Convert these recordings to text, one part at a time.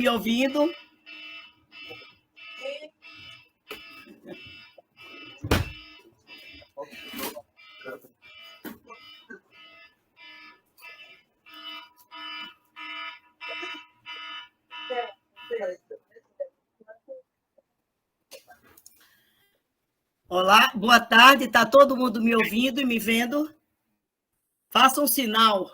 Me ouvindo? Olá, boa tarde. Está todo mundo me ouvindo e me vendo? Faça um sinal.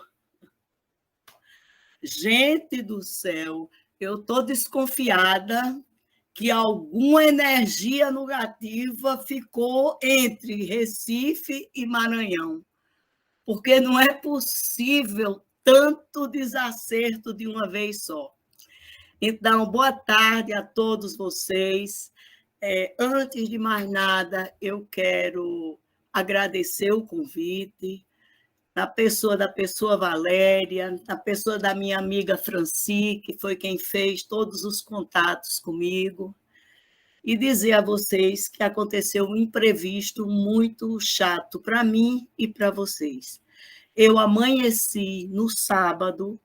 Gente do céu, eu estou desconfiada que alguma energia negativa ficou entre Recife e Maranhão, porque não é possível tanto desacerto de uma vez só. Então, boa tarde a todos vocês. Antes de mais nada, eu quero agradecer o convite, na pessoa da pessoa Valéria, na pessoa da minha amiga Franci, que foi quem fez todos os contatos comigo, e dizer a vocês que aconteceu um imprevisto muito chato para mim e para vocês. Eu amanheci no sábado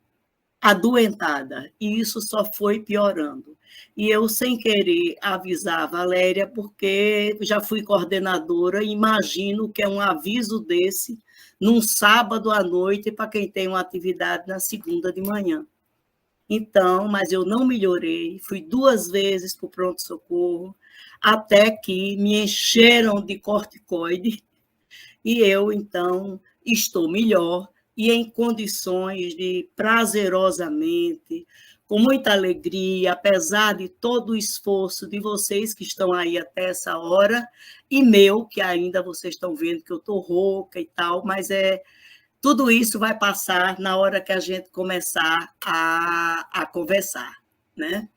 adoentada, e isso só foi piorando. E eu, sem querer, avisar a Valéria, porque já fui coordenadora, imagino que é um aviso desse num sábado à noite para quem tem uma atividade na segunda de manhã. Então, mas eu não melhorei, fui 2 vezes para o pronto-socorro, até que me encheram de corticoide, e eu, então, estou melhor e em condições de prazerosamente, com muita alegria, apesar de todo o esforço de vocês que estão aí até essa hora, e meu, que ainda vocês estão vendo que eu estou rouca e tal, mas tudo isso vai passar na hora que a gente começar a conversar, né?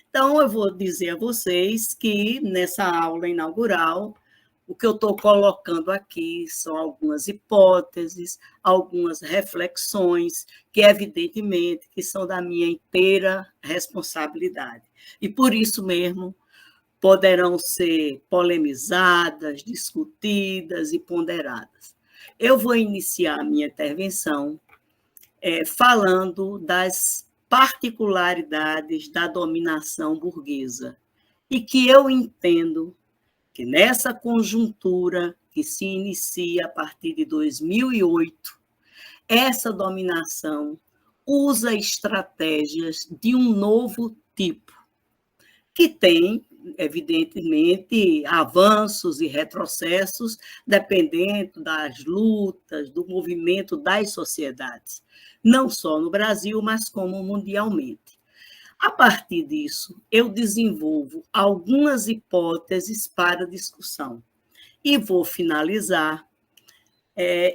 Então, eu vou dizer a vocês que nessa aula inaugural, o que eu estou colocando aqui são algumas hipóteses, algumas reflexões, que evidentemente que são da minha inteira responsabilidade. E por isso mesmo poderão ser polemizadas, discutidas e ponderadas. Eu vou iniciar a minha intervenção falando das particularidades da dominação burguesa, e que eu entendo que nessa conjuntura que se inicia a partir de 2008, essa dominação usa estratégias de um novo tipo, que tem, evidentemente, avanços e retrocessos, dependendo das lutas, do movimento das sociedades, não só no Brasil, mas como mundialmente. A partir disso, eu desenvolvo algumas hipóteses para discussão e vou finalizar,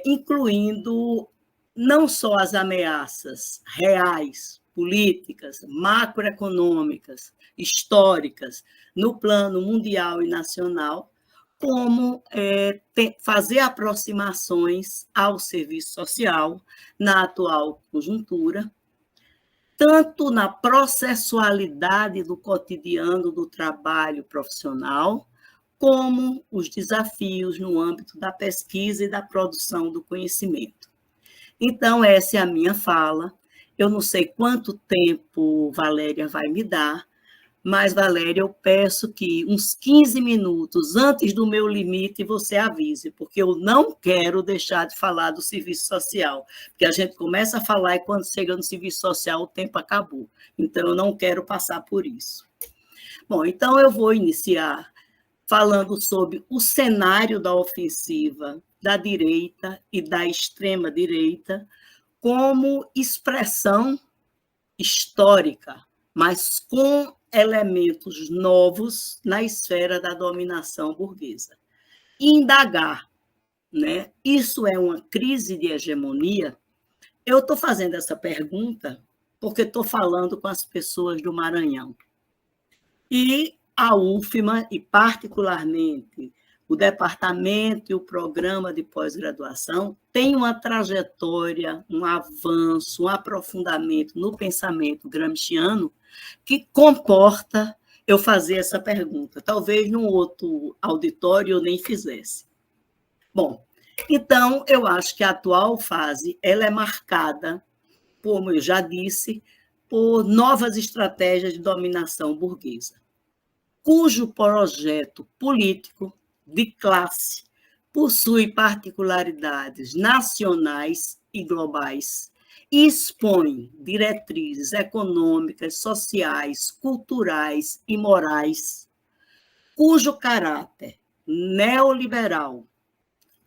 incluindo não só as ameaças reais, políticas, macroeconômicas, históricas, no plano mundial e nacional, como fazer aproximações ao serviço social na atual conjuntura, tanto na processualidade do cotidiano do trabalho profissional, como os desafios no âmbito da pesquisa e da produção do conhecimento. Então, essa é a minha fala. Eu não sei quanto tempo Valéria vai me dar, mas, Valéria, eu peço que uns 15 minutos antes do meu limite você avise, porque eu não quero deixar de falar do serviço social, porque a gente começa a falar e quando chega no serviço social o tempo acabou. Então, eu não quero passar por isso. Bom, então eu vou iniciar falando sobre o cenário da ofensiva da direita e da extrema-direita como expressão histórica, mas com elementos novos na esfera da dominação burguesa. Indagar, né? Isso é uma crise de hegemonia? Eu estou fazendo essa pergunta porque estou falando com as pessoas do Maranhão. E a UFMA, e particularmente o departamento e o programa de pós-graduação, tem uma trajetória, um avanço, um aprofundamento no pensamento gramsciano que comporta eu fazer essa pergunta. Talvez num outro auditório eu nem fizesse. Bom, então, eu acho que a atual fase ela é marcada, como eu já disse, por novas estratégias de dominação burguesa, cujo projeto político de classe possui particularidades nacionais e globais e expõe diretrizes econômicas, sociais, culturais e morais, cujo caráter neoliberal,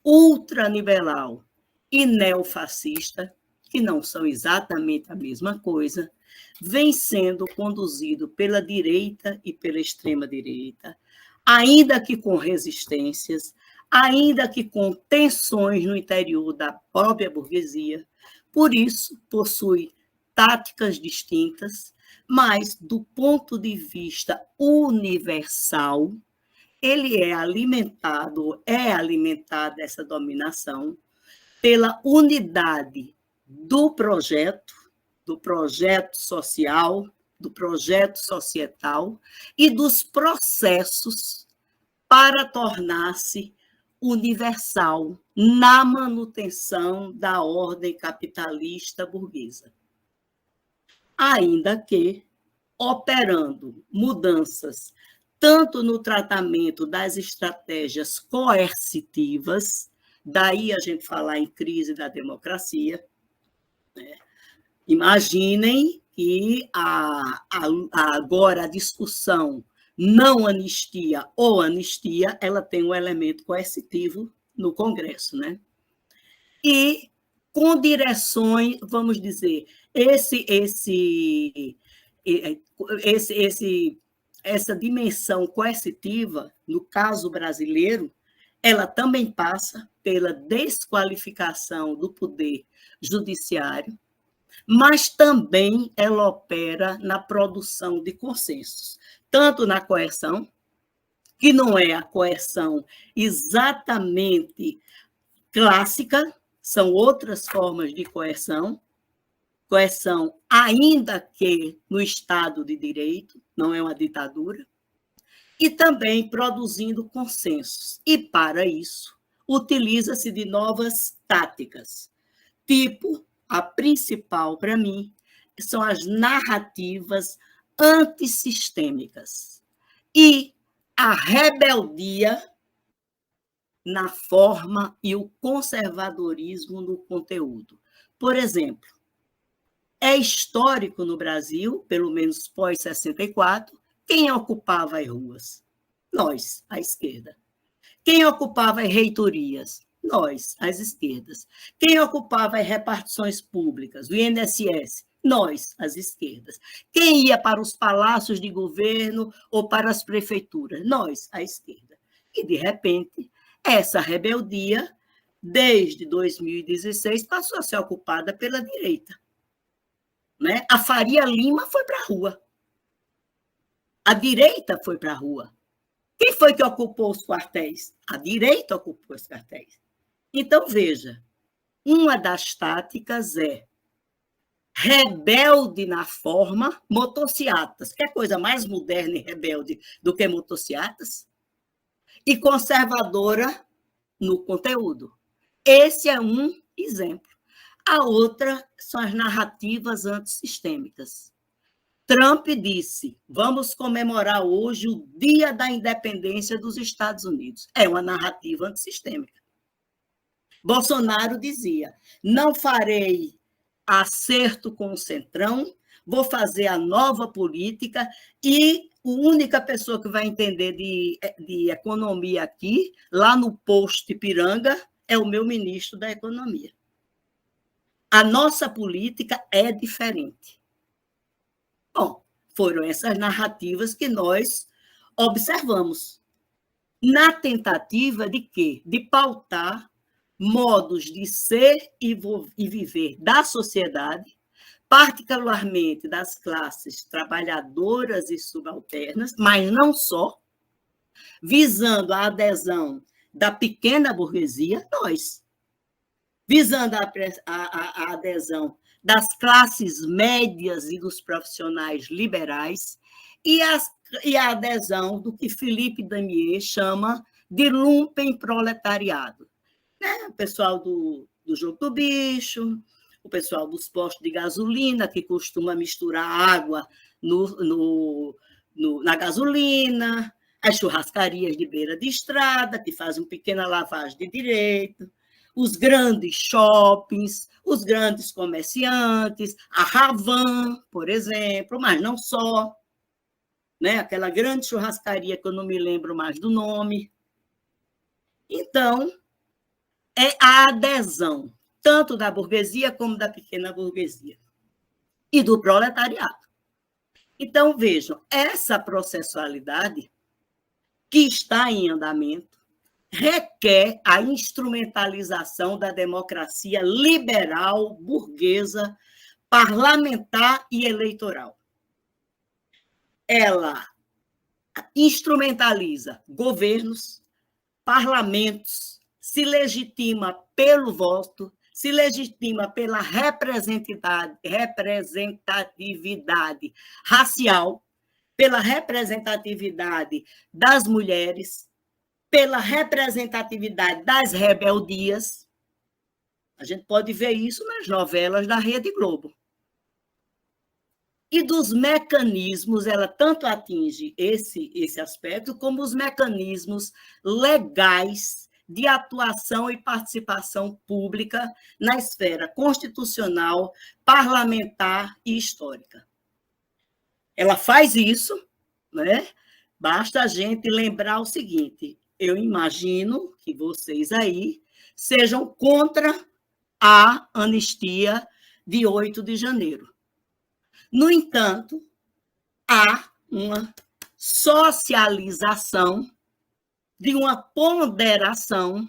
ultraliberal e neofascista, que não são exatamente a mesma coisa, vem sendo conduzido pela direita e pela extrema-direita, ainda que com resistências, ainda que com tensões no interior da própria burguesia. Por isso, possui táticas distintas, mas, do ponto de vista universal, ele é alimentado essa dominação pela unidade do projeto social, do projeto societal e dos processos para tornar-se universal na manutenção da ordem capitalista burguesa. Ainda que operando mudanças tanto no tratamento das estratégias coercitivas, daí a gente falar em crise da democracia, né? Imaginem que agora a discussão não anistia ou anistia, ela tem um elemento coercitivo no Congresso, né? E com direções, vamos dizer, essa dimensão coercitiva, no caso brasileiro, ela também passa pela desqualificação do poder judiciário, mas também ela opera na produção de consensos, tanto na coerção, que não é a coerção exatamente clássica, são outras formas de coerção, ainda que no Estado de Direito, não é uma ditadura, e também produzindo consensos. E, para isso, utiliza-se de novas táticas, tipo, a principal para mim, são as narrativas antissistêmicas e a rebeldia na forma e o conservadorismo no conteúdo. Por exemplo, é histórico no Brasil, pelo menos pós-64, quem ocupava as ruas? Nós, a esquerda. Quem ocupava as reitorias? Nós, as esquerdas. Quem ocupava as repartições públicas, o INSS? Nós, as esquerdas. Quem ia para os palácios de governo ou para as prefeituras? Nós, a esquerda. E, de repente, essa rebeldia, desde 2016, passou a ser ocupada pela direita. Né? A Faria Lima foi para a rua. A direita foi para a rua. Quem foi que ocupou os quartéis? A direita ocupou os quartéis. Então, veja, uma das táticas é rebelde na forma, motociatas. Quer coisa mais moderna e rebelde do que motociatas? E conservadora no conteúdo. Esse é um exemplo. A outra são as narrativas antissistêmicas. Trump disse: vamos comemorar hoje o Dia da Independência dos Estados Unidos. É uma narrativa antissistêmica. Bolsonaro dizia: não farei acerto com o Centrão, vou fazer a nova política e a única pessoa que vai entender de economia aqui, lá no posto Ipiranga, é o meu ministro da Economia. A nossa política é diferente. Bom, foram essas narrativas que nós observamos, na tentativa de quê? De pautar modos de ser e viver da sociedade, particularmente das classes trabalhadoras e subalternas, mas não só, visando a adesão da pequena burguesia, nós, visando a adesão das classes médias e dos profissionais liberais, e a adesão do que Philippe Damier chama de lumpenproletariado. Né? O pessoal do Jogo do Bicho, o pessoal dos postos de gasolina, que costuma misturar água na gasolina, as churrascarias de beira de estrada, que fazem uma pequena lavagem de direito, os grandes shoppings, os grandes comerciantes, a Havan, por exemplo, mas não só, né? Aquela grande churrascaria que eu não me lembro mais do nome. Então, é a adesão, tanto da burguesia como da pequena burguesia e do proletariado. Então, vejam, essa processualidade que está em andamento requer a instrumentalização da democracia liberal, burguesa, parlamentar e eleitoral. Ela instrumentaliza governos, parlamentos, se legitima pelo voto, se legitima pela representatividade racial, pela representatividade das mulheres, pela representatividade das rebeldias. A gente pode ver isso nas novelas da Rede Globo. E dos mecanismos, ela tanto atinge esse aspecto, como os mecanismos legais de atuação e participação pública na esfera constitucional, parlamentar e histórica. Ela faz isso, né? Basta a gente lembrar o seguinte: eu imagino que vocês aí sejam contra a anistia de 8 de janeiro. No entanto, há uma socialização de uma ponderação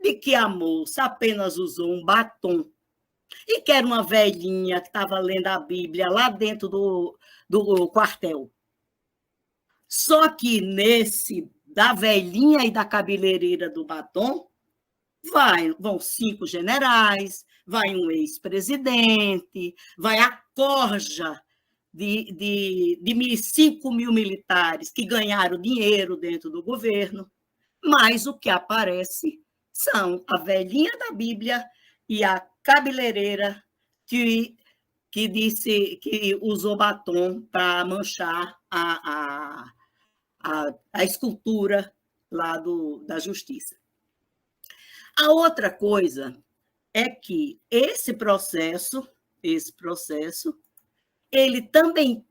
de que a moça apenas usou um batom e que era uma velhinha que estava lendo a Bíblia lá dentro do quartel. Só que nesse da velhinha e da cabeleireira do batom, vão 5 generais, vai um ex-presidente, vai a corja de 5 mil militares que ganharam dinheiro dentro do governo, mas o que aparece são a velhinha da Bíblia e a cabeleireira que disse que usou batom para manchar a escultura lá da Justiça. A outra coisa é que esse processo, ele também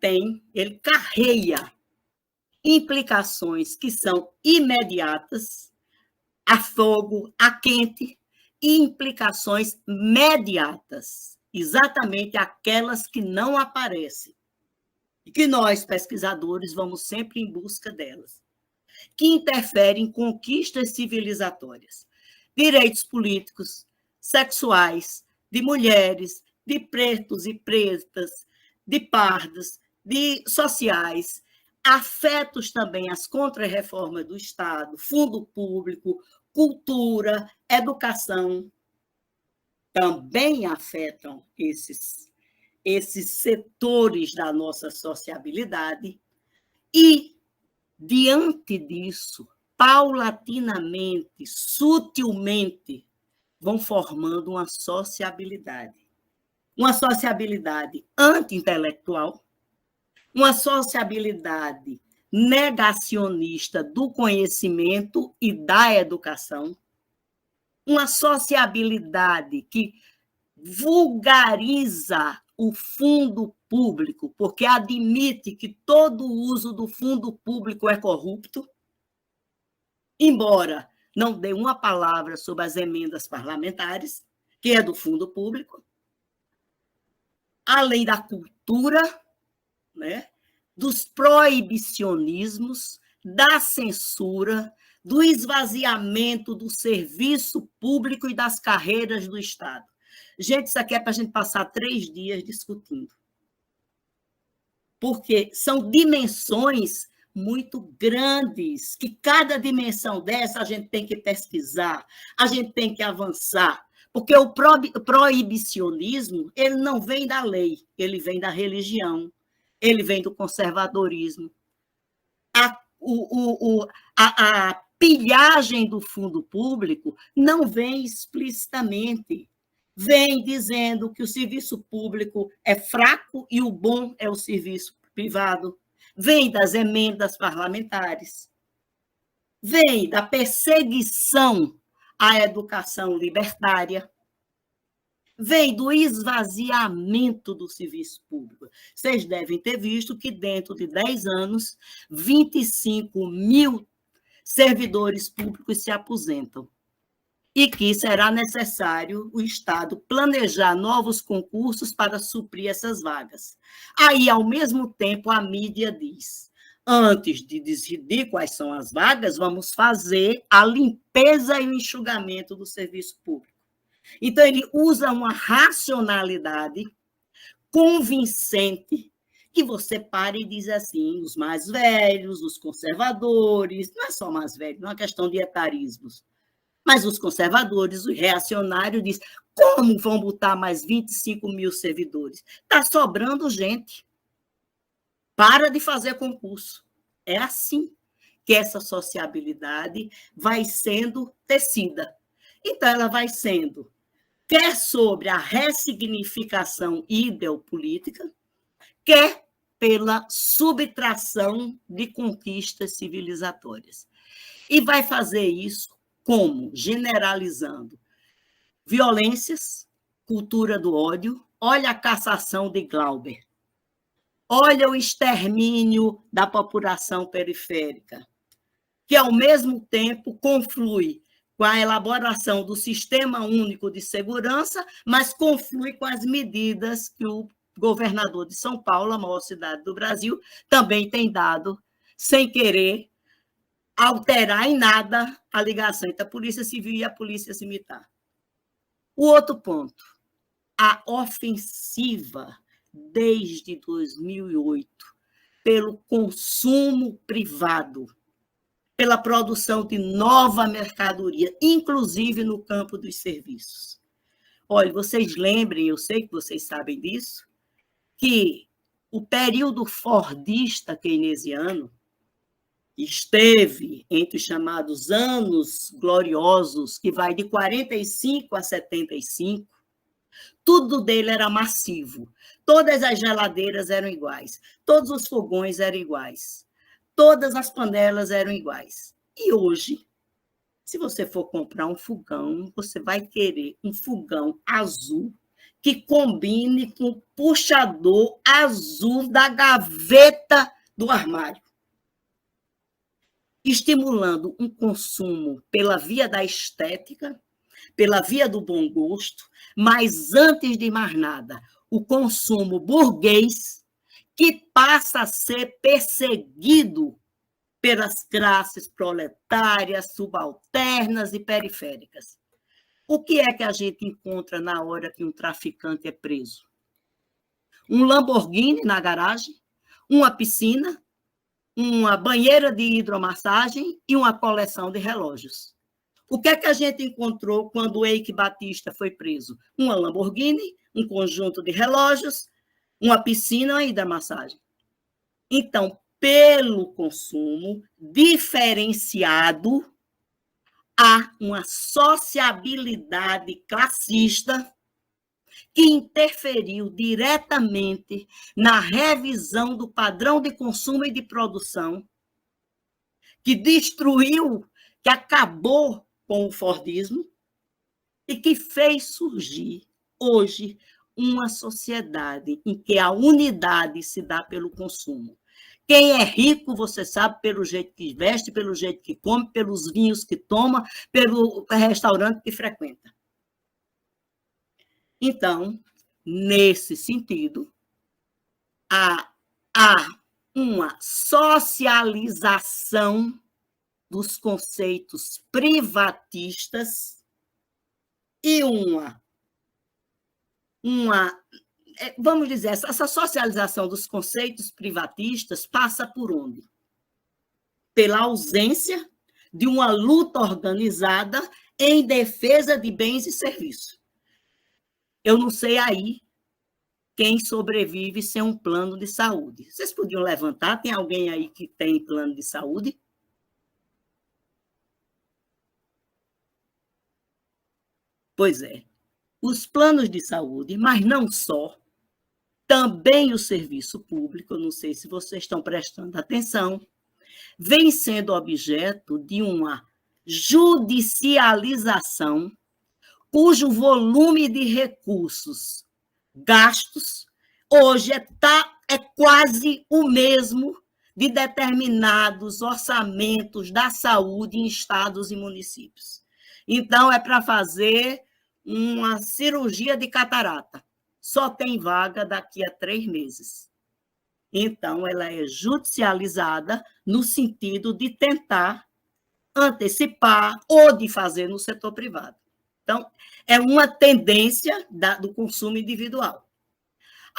ele carrega implicações que são imediatas, a fogo, a quente, e implicações mediatas, exatamente aquelas que não aparecem, e que nós, pesquisadores, vamos sempre em busca delas, que interferem em conquistas civilizatórias, direitos políticos, sexuais, de mulheres, de pretos e pretas, de pardos, de sociais, afetos também às contrarreformas do Estado, fundo público, cultura, educação, também afetam esses setores da nossa sociabilidade e, diante disso, paulatinamente, sutilmente, vão formando uma sociabilidade anti-intelectual, uma sociabilidade negacionista do conhecimento e da educação, uma sociabilidade que vulgariza o fundo público, porque admite que todo o uso do fundo público é corrupto, embora não dê uma palavra sobre as emendas parlamentares, que é do fundo público, além da cultura, né, dos proibicionismos, da censura, do esvaziamento do serviço público e das carreiras do Estado. Gente, isso aqui é para a gente passar 3 dias discutindo. Porque são dimensões muito grandes, que cada dimensão dessa a gente tem que pesquisar, a gente tem que avançar, porque o proibicionismo, ele não vem da lei, ele vem da religião, ele vem do conservadorismo. A pilhagem do fundo público não vem explicitamente, vem dizendo que o serviço público é fraco e o bom é o serviço privado, vem das emendas parlamentares, vem da perseguição à educação libertária, vem do esvaziamento do serviço público. Vocês devem ter visto que, dentro de 10 anos, 25 mil servidores públicos se aposentam e que será necessário o Estado planejar novos concursos para suprir essas vagas. Aí, ao mesmo tempo, a mídia diz: antes de decidir quais são as vagas, vamos fazer a limpeza e o enxugamento do serviço público. Então, ele usa uma racionalidade convincente que você para e diz assim: os mais velhos, os conservadores, não é só mais velhos, não é uma questão de etarismos, mas os conservadores, os reacionários, dizem: como vão botar mais 25 mil servidores? Está sobrando gente. Para de fazer concurso. É assim que essa sociabilidade vai sendo tecida. Então, ela vai sendo, quer sobre a ressignificação ideopolítica, quer pela subtração de conquistas civilizatórias. E vai fazer isso como? Generalizando violências, cultura do ódio. Olha a cassação de Glauber. Olha o extermínio da população periférica, que, ao mesmo tempo, conflui com a elaboração do Sistema Único de Segurança, mas conflui com as medidas que o governador de São Paulo, a maior cidade do Brasil, também tem dado, sem querer alterar em nada a ligação entre a Polícia Civil e a Polícia Militar. O outro ponto, a ofensiva desde 2008 pelo consumo privado, pela produção de nova mercadoria, inclusive no campo dos serviços. Olha, vocês lembrem, eu sei que vocês sabem disso, que o período fordista keynesiano esteve entre os chamados anos gloriosos, que vai de 45 a 75, tudo dele era massivo. Todas as geladeiras eram iguais, todos os fogões eram iguais, todas as panelas eram iguais. E hoje, se você for comprar um fogão, você vai querer um fogão azul que combine com o puxador azul da gaveta do armário, estimulando um consumo pela via da estética, pela via do bom gosto, mas, antes de mais nada, o consumo burguês, que passa a ser perseguido pelas classes proletárias, subalternas e periféricas. O que é que a gente encontra na hora que um traficante é preso? Um Lamborghini na garagem, uma piscina, uma banheira de hidromassagem e uma coleção de relógios. O que é que a gente encontrou quando o Eike Batista foi preso? Uma Lamborghini, um conjunto de relógios, uma piscina e uma hidromassagem. Então, pelo consumo diferenciado, há uma sociabilidade classista que interferiu diretamente na revisão do padrão de consumo e de produção, que destruiu, que acabou com o fordismo e que fez surgir, hoje, uma sociedade em que a unidade se dá pelo consumo. Quem é rico, você sabe, pelo jeito que veste, pelo jeito que come, pelos vinhos que toma, pelo restaurante que frequenta. Então, nesse sentido, há uma socialização dos conceitos privatistas e vamos dizer, essa socialização dos conceitos privatistas passa por onde? Pela ausência de uma luta organizada em defesa de bens e serviços. Eu não sei aí quem sobrevive sem um plano de saúde. Vocês podiam levantar? Tem alguém aí que tem plano de saúde? Pois é. os planos de saúde, mas não só, também o serviço público, não sei se vocês estão prestando atenção, vem sendo objeto de uma judicialização cujo volume de recursos gastos hoje é quase o mesmo de determinados orçamentos da saúde em estados e municípios. Então, é para fazer uma cirurgia de catarata. Só tem vaga daqui a 3 meses. Então, ela é judicializada no sentido de tentar antecipar ou de fazer no setor privado. Então, é uma tendência do consumo individual.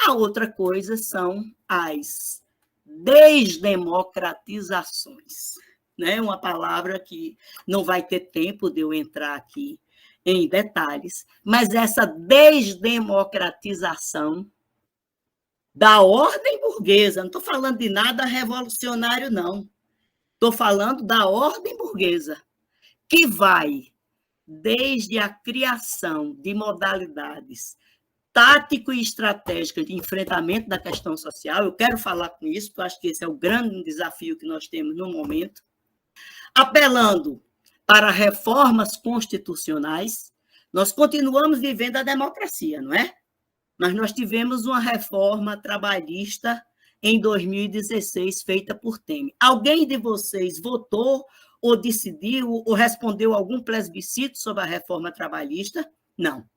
A outra coisa são as desdemocratizações, né? Uma palavra que não vai ter tempo de eu entrar aqui em detalhes, mas essa desdemocratização da ordem burguesa, não estou falando de nada revolucionário, não. Estou falando da ordem burguesa, que vai desde a criação de modalidades tático e estratégicas de enfrentamento da questão social. Eu quero falar com isso, porque eu acho que esse é o grande desafio que nós temos no momento, apelando para reformas constitucionais. Nós continuamos vivendo a democracia, não é? Mas nós tivemos uma reforma trabalhista em 2016, feita por Temer. Alguém de vocês votou ou decidiu ou respondeu algum plebiscito sobre a reforma trabalhista? Não.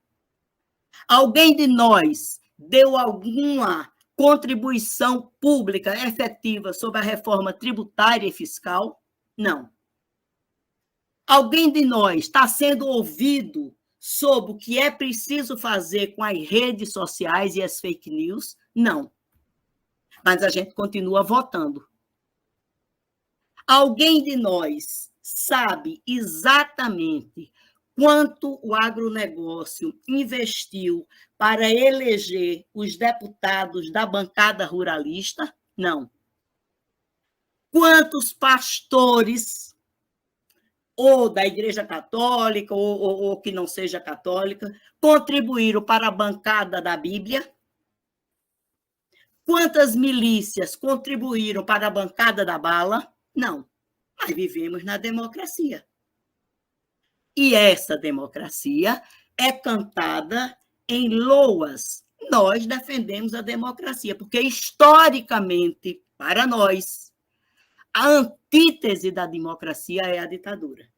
Alguém de nós deu alguma contribuição pública efetiva sobre a reforma tributária e fiscal? Não. Alguém de nós está sendo ouvido sobre o que é preciso fazer com as redes sociais e as fake news? Não. Mas a gente continua votando. Alguém de nós sabe exatamente quanto o agronegócio investiu para eleger os deputados da bancada ruralista? Não. Quantos pastores, ou da Igreja Católica, ou que não seja católica, contribuíram para a bancada da Bíblia? Quantas milícias contribuíram para a bancada da bala? Não. Mas vivemos na democracia. E essa democracia é cantada em loas. Nós defendemos a democracia, porque, historicamente, para nós, a antítese da democracia é a ditadura.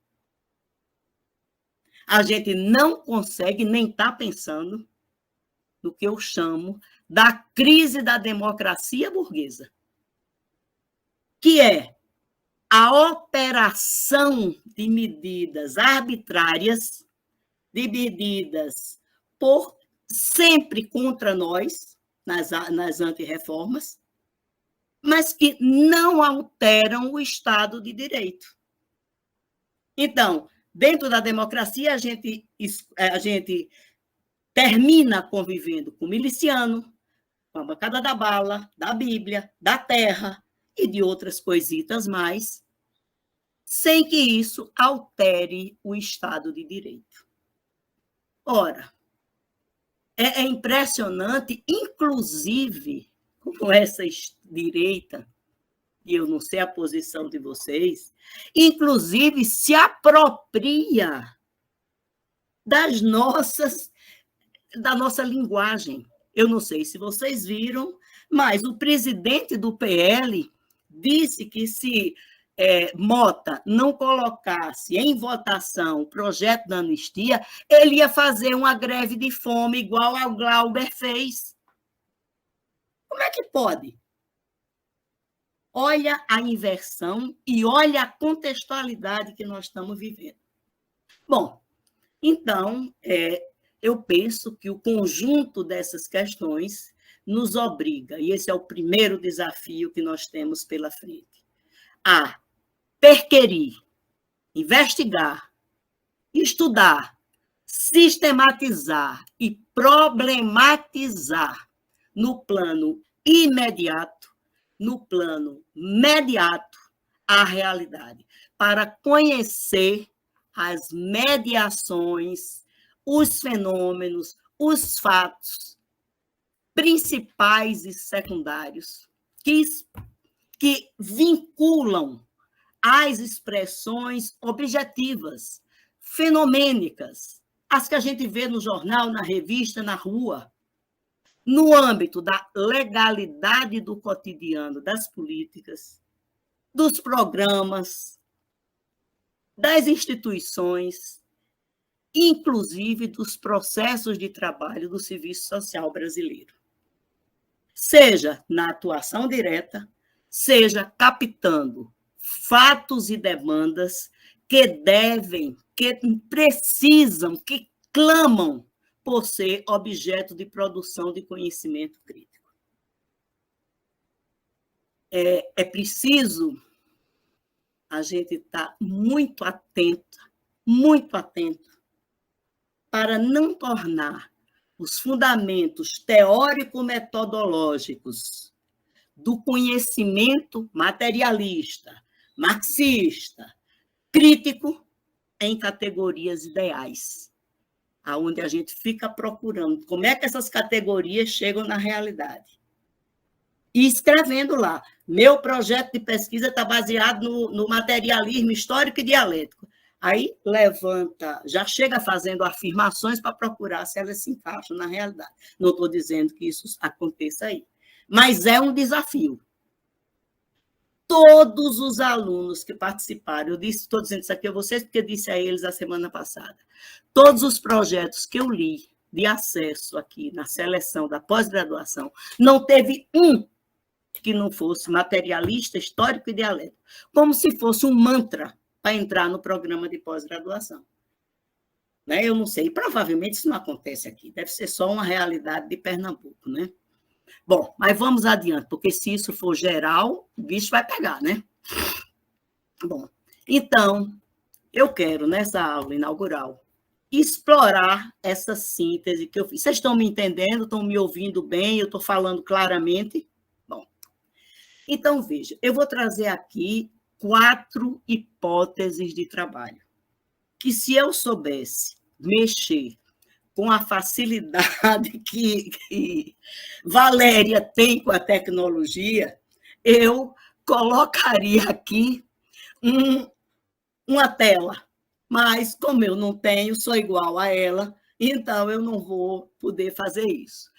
A gente não consegue nem estar pensando no que eu chamo da crise da democracia burguesa, que é a operação de medidas arbitrárias, de medidas sempre contra nós, nas antirreformas, mas que não alteram o Estado de Direito. Então, dentro da democracia, a gente termina convivendo com o miliciano, com a bancada da bala, da Bíblia, da terra e de outras coisitas mais, sem que isso altere o Estado de Direito. Ora, é impressionante, inclusive, como essa direita, e eu não sei a posição de vocês, inclusive se apropria da nossa linguagem. Eu não sei se vocês viram, mas o presidente do PL disse que se Mota não colocasse em votação o projeto da anistia, ele ia fazer uma greve de fome igual ao Glauber fez. Como é que pode? Olha a inversão e olha a contextualidade que nós estamos vivendo. Bom, então, eu penso que o conjunto dessas questões nos obriga, e esse é o primeiro desafio que nós temos pela frente, a perquirir, investigar, estudar, sistematizar e problematizar no plano imediato, no plano mediato, a realidade, para conhecer as mediações, os fenômenos, os fatos principais e secundários que vinculam as expressões objetivas, fenomênicas, as que a gente vê no jornal, na revista, na rua, no âmbito da legalidade do cotidiano, das políticas, dos programas, das instituições, inclusive dos processos de trabalho do Serviço Social brasileiro. Seja na atuação direta, seja captando fatos e demandas que devem, que precisam, que clamam por ser objeto de produção de conhecimento crítico. É preciso a gente estar muito atento para não tornar os fundamentos teórico-metodológicos do conhecimento materialista, marxista, crítico, em categorias ideais, aonde a gente fica procurando como é que essas categorias chegam na realidade. E escrevendo lá, meu projeto de pesquisa está baseado no materialismo histórico e dialético. Aí levanta, já chega fazendo afirmações para procurar se elas se encaixam na realidade. Não estou dizendo que isso aconteça aí, mas é um desafio. Todos os alunos que participaram, estou dizendo isso aqui a vocês porque eu disse a eles a semana passada, todos os projetos que eu li de acesso aqui na seleção da pós-graduação, não teve um que não fosse materialista, histórico e dialético, como se fosse um mantra para entrar no programa de pós-graduação. Né? Eu não sei, provavelmente isso não acontece aqui, deve ser só uma realidade de Pernambuco, né? Bom, mas vamos adiante, porque se isso for geral, o bicho vai pegar, né? Bom, então, eu quero, nessa aula inaugural, explorar essa síntese que eu fiz. Vocês estão me entendendo? Estão me ouvindo bem? Eu estou falando claramente? Bom, então, veja, eu vou trazer aqui 4 hipóteses de trabalho, que se eu soubesse mexer com a facilidade que Valéria tem com a tecnologia, eu colocaria aqui uma tela. Mas, como eu não tenho, sou igual a ela, então eu não vou poder fazer isso.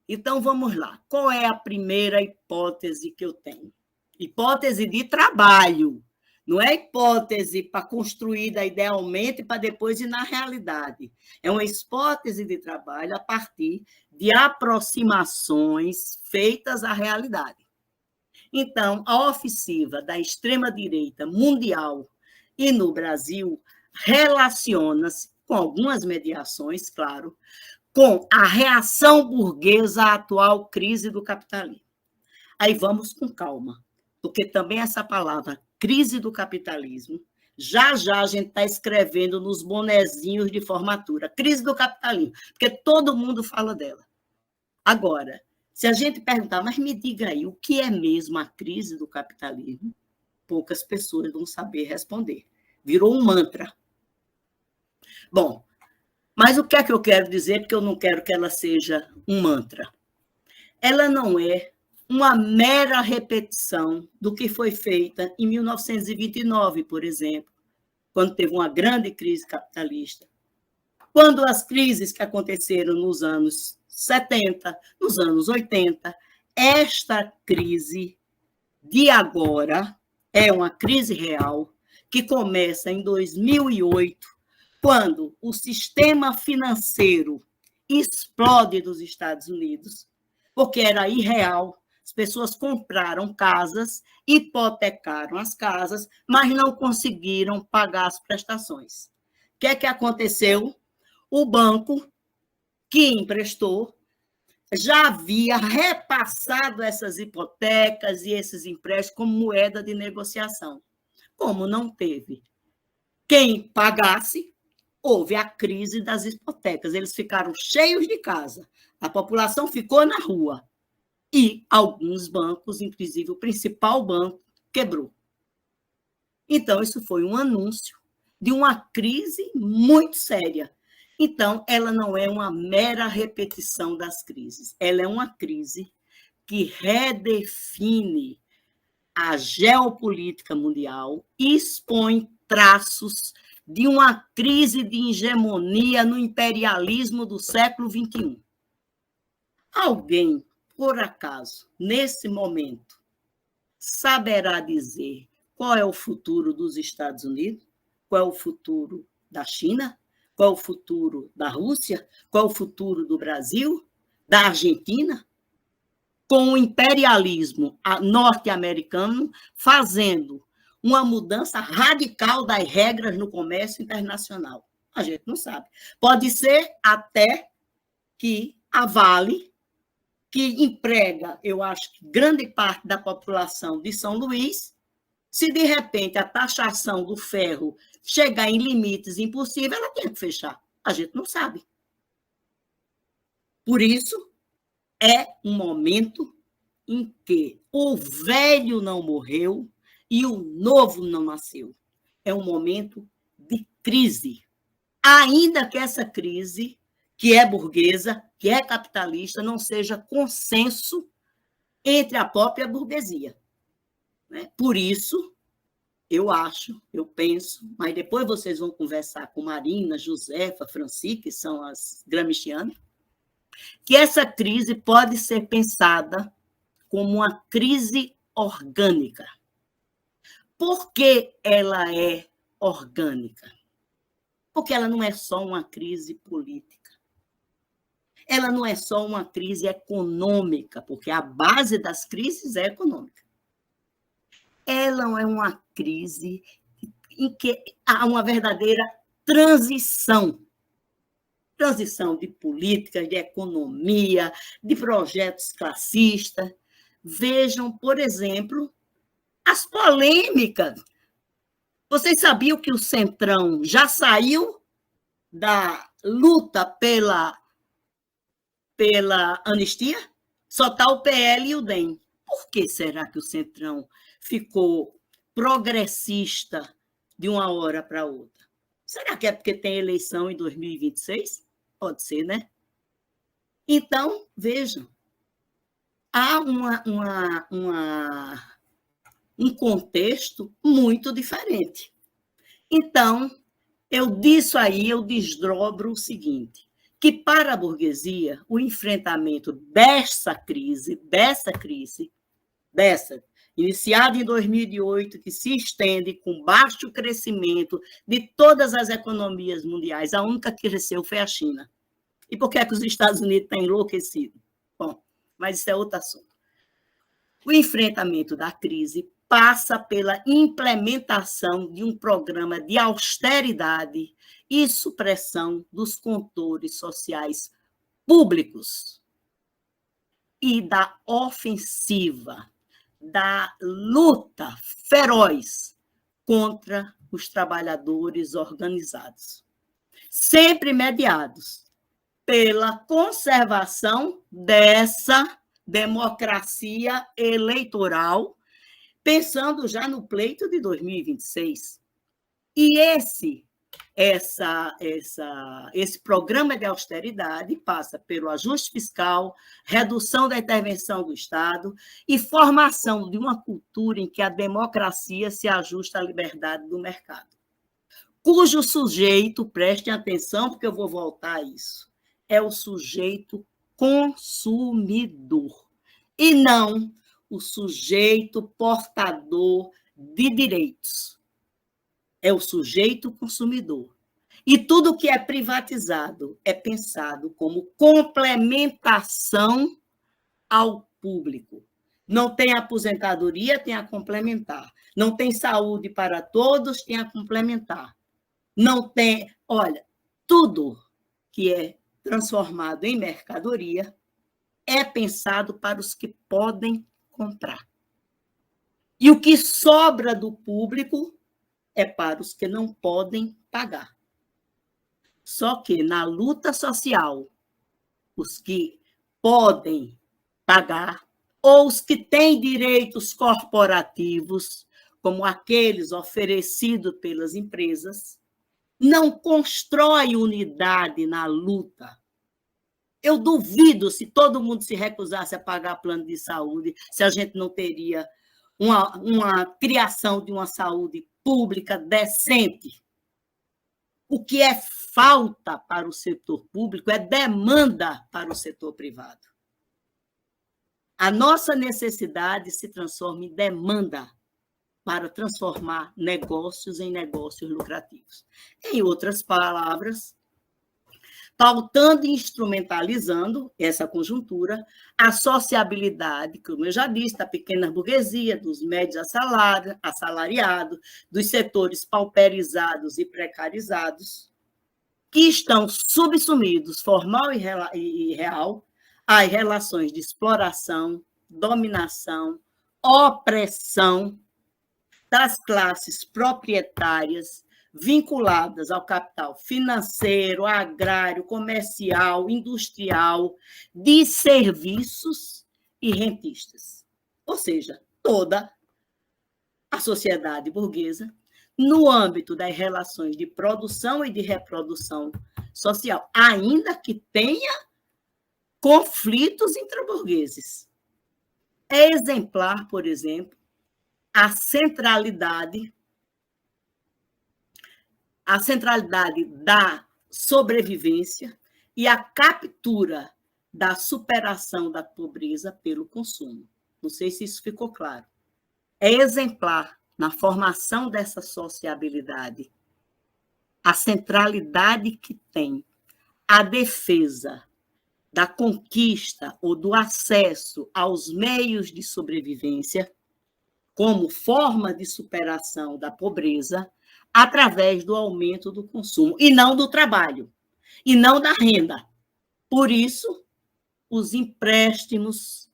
Então, vamos lá. Qual é a primeira hipótese que eu tenho? Hipótese de trabalho. Não é hipótese para construída idealmente para depois ir na realidade. É uma hipótese de trabalho a partir de aproximações feitas à realidade. Então, a ofensiva da extrema-direita mundial e no Brasil relaciona-se, com algumas mediações, claro, com a reação burguesa à atual crise do capitalismo. Aí vamos com calma, porque também essa palavra crise do capitalismo, já a gente está escrevendo nos bonezinhos de formatura, crise do capitalismo, porque todo mundo fala dela. Agora, se a gente perguntar, mas me diga aí, o que é mesmo a crise do capitalismo? Poucas pessoas vão saber responder. Virou um mantra. Bom, mas o que é que eu quero dizer, porque eu não quero que ela seja um mantra. Ela não é uma mera repetição do que foi feita em 1929, por exemplo, quando teve uma grande crise capitalista, quando as crises que aconteceram nos anos 70, nos anos 80, esta crise de agora é uma crise real que começa em 2008, quando o sistema financeiro explode nos Estados Unidos, porque era irreal. As pessoas compraram casas, hipotecaram as casas, mas não conseguiram pagar as prestações. O que é que aconteceu? O banco que emprestou já havia repassado essas hipotecas e esses empréstimos como moeda de negociação. Como não teve quem pagasse, houve a crise das hipotecas. Eles ficaram cheios de casa, a população ficou na rua. E alguns bancos, inclusive o principal banco, quebrou. Então, isso foi um anúncio de uma crise muito séria, Então, ela não é uma mera repetição das crises, ela é uma crise que redefine a geopolítica mundial e expõe traços de uma crise de hegemonia no imperialismo do século XXI. Alguém, por acaso, nesse momento, saberá dizer qual é o futuro dos Estados Unidos? Qual é o futuro da China? Qual é o futuro da Rússia? Qual é o futuro do Brasil? Da Argentina? Com o imperialismo norte-americano fazendo uma mudança radical das regras no comércio internacional. A gente não sabe. Pode ser até que a Vale, que emprega, eu acho, grande parte da população de São Luís, se de repente a taxação do ferro chegar em limites impossíveis, ela tem que fechar. A gente não sabe. Por isso, é um momento em que o velho não morreu e o novo não nasceu. É um momento de crise. Ainda que essa crise, que é burguesa, que é capitalista, não seja consenso entre a própria burguesia. Por isso, eu acho, eu penso, mas depois vocês vão conversar com Marina, Josefa, Franci, que são as gramscianas, que essa crise pode ser pensada como uma crise orgânica. Por que ela é orgânica? Porque ela não é só uma crise política. Ela não é só uma crise econômica, porque a base das crises é econômica. Ela é uma crise em que há uma verdadeira transição de políticas, de economia, de projetos classistas. Vejam, por exemplo, as polêmicas. Vocês sabiam que o Centrão já saiu da luta pela anistia? Só está o PL e o DEM. Por que será que o Centrão ficou progressista de uma hora para outra? Será que é porque tem eleição em 2026? Pode ser, né? Então, vejam, há um contexto muito diferente. Então, disso aí eu desdobro o seguinte, que para a burguesia, o enfrentamento dessa crise, iniciada em 2008, que se estende com baixo crescimento de todas as economias mundiais, a única que cresceu foi a China. E por que é que os Estados Unidos estão enlouquecidos? Bom, mas isso é outro assunto. O enfrentamento da crise passa pela implementação de um programa de austeridade e supressão dos controles sociais públicos e da ofensiva, da luta feroz contra os trabalhadores organizados, sempre mediados pela conservação dessa democracia eleitoral, pensando já no pleito de 2026. E esse programa de austeridade passa pelo ajuste fiscal, redução da intervenção do Estado e formação de uma cultura em que a democracia se ajusta à liberdade do mercado, cujo sujeito, prestem atenção, porque eu vou voltar a isso, é o sujeito consumidor, e não o sujeito portador de direitos. É o sujeito consumidor. E tudo que é privatizado é pensado como complementação ao público. Não tem aposentadoria, tem a complementar. Não tem saúde para todos, tem a complementar. Não tem... Olha, tudo que é transformado em mercadoria é pensado para os que podem comprar. E o que sobra do público é para os que não podem pagar. Só que na luta social, os que podem pagar, ou os que têm direitos corporativos, como aqueles oferecidos pelas empresas, não constrói unidade na luta. Eu duvido se todo mundo se recusasse a pagar plano de saúde, se a gente não teria uma criação de uma saúde pública decente. O que é falta para o setor público é demanda para o setor privado. A nossa necessidade se transforma em demanda para transformar negócios em negócios lucrativos. Em outras palavras, pautando e instrumentalizando essa conjuntura, a sociabilidade, como eu já disse, da pequena burguesia, dos médios assalariados, dos setores pauperizados e precarizados, que estão subsumidos, formal e real, às relações de exploração, dominação, opressão das classes proprietárias vinculadas ao capital financeiro, agrário, comercial, industrial, de serviços e rentistas. Ou seja, toda a sociedade burguesa, no âmbito das relações de produção e de reprodução social, ainda que tenha conflitos intraburgueses. É exemplar, por exemplo, a centralidade da sobrevivência e a captura da superação da pobreza pelo consumo. Não sei se isso ficou claro. É exemplar na formação dessa sociabilidade a centralidade que tem a defesa da conquista ou do acesso aos meios de sobrevivência como forma de superação da pobreza através do aumento do consumo, e não do trabalho, e não da renda. Por isso, os empréstimos,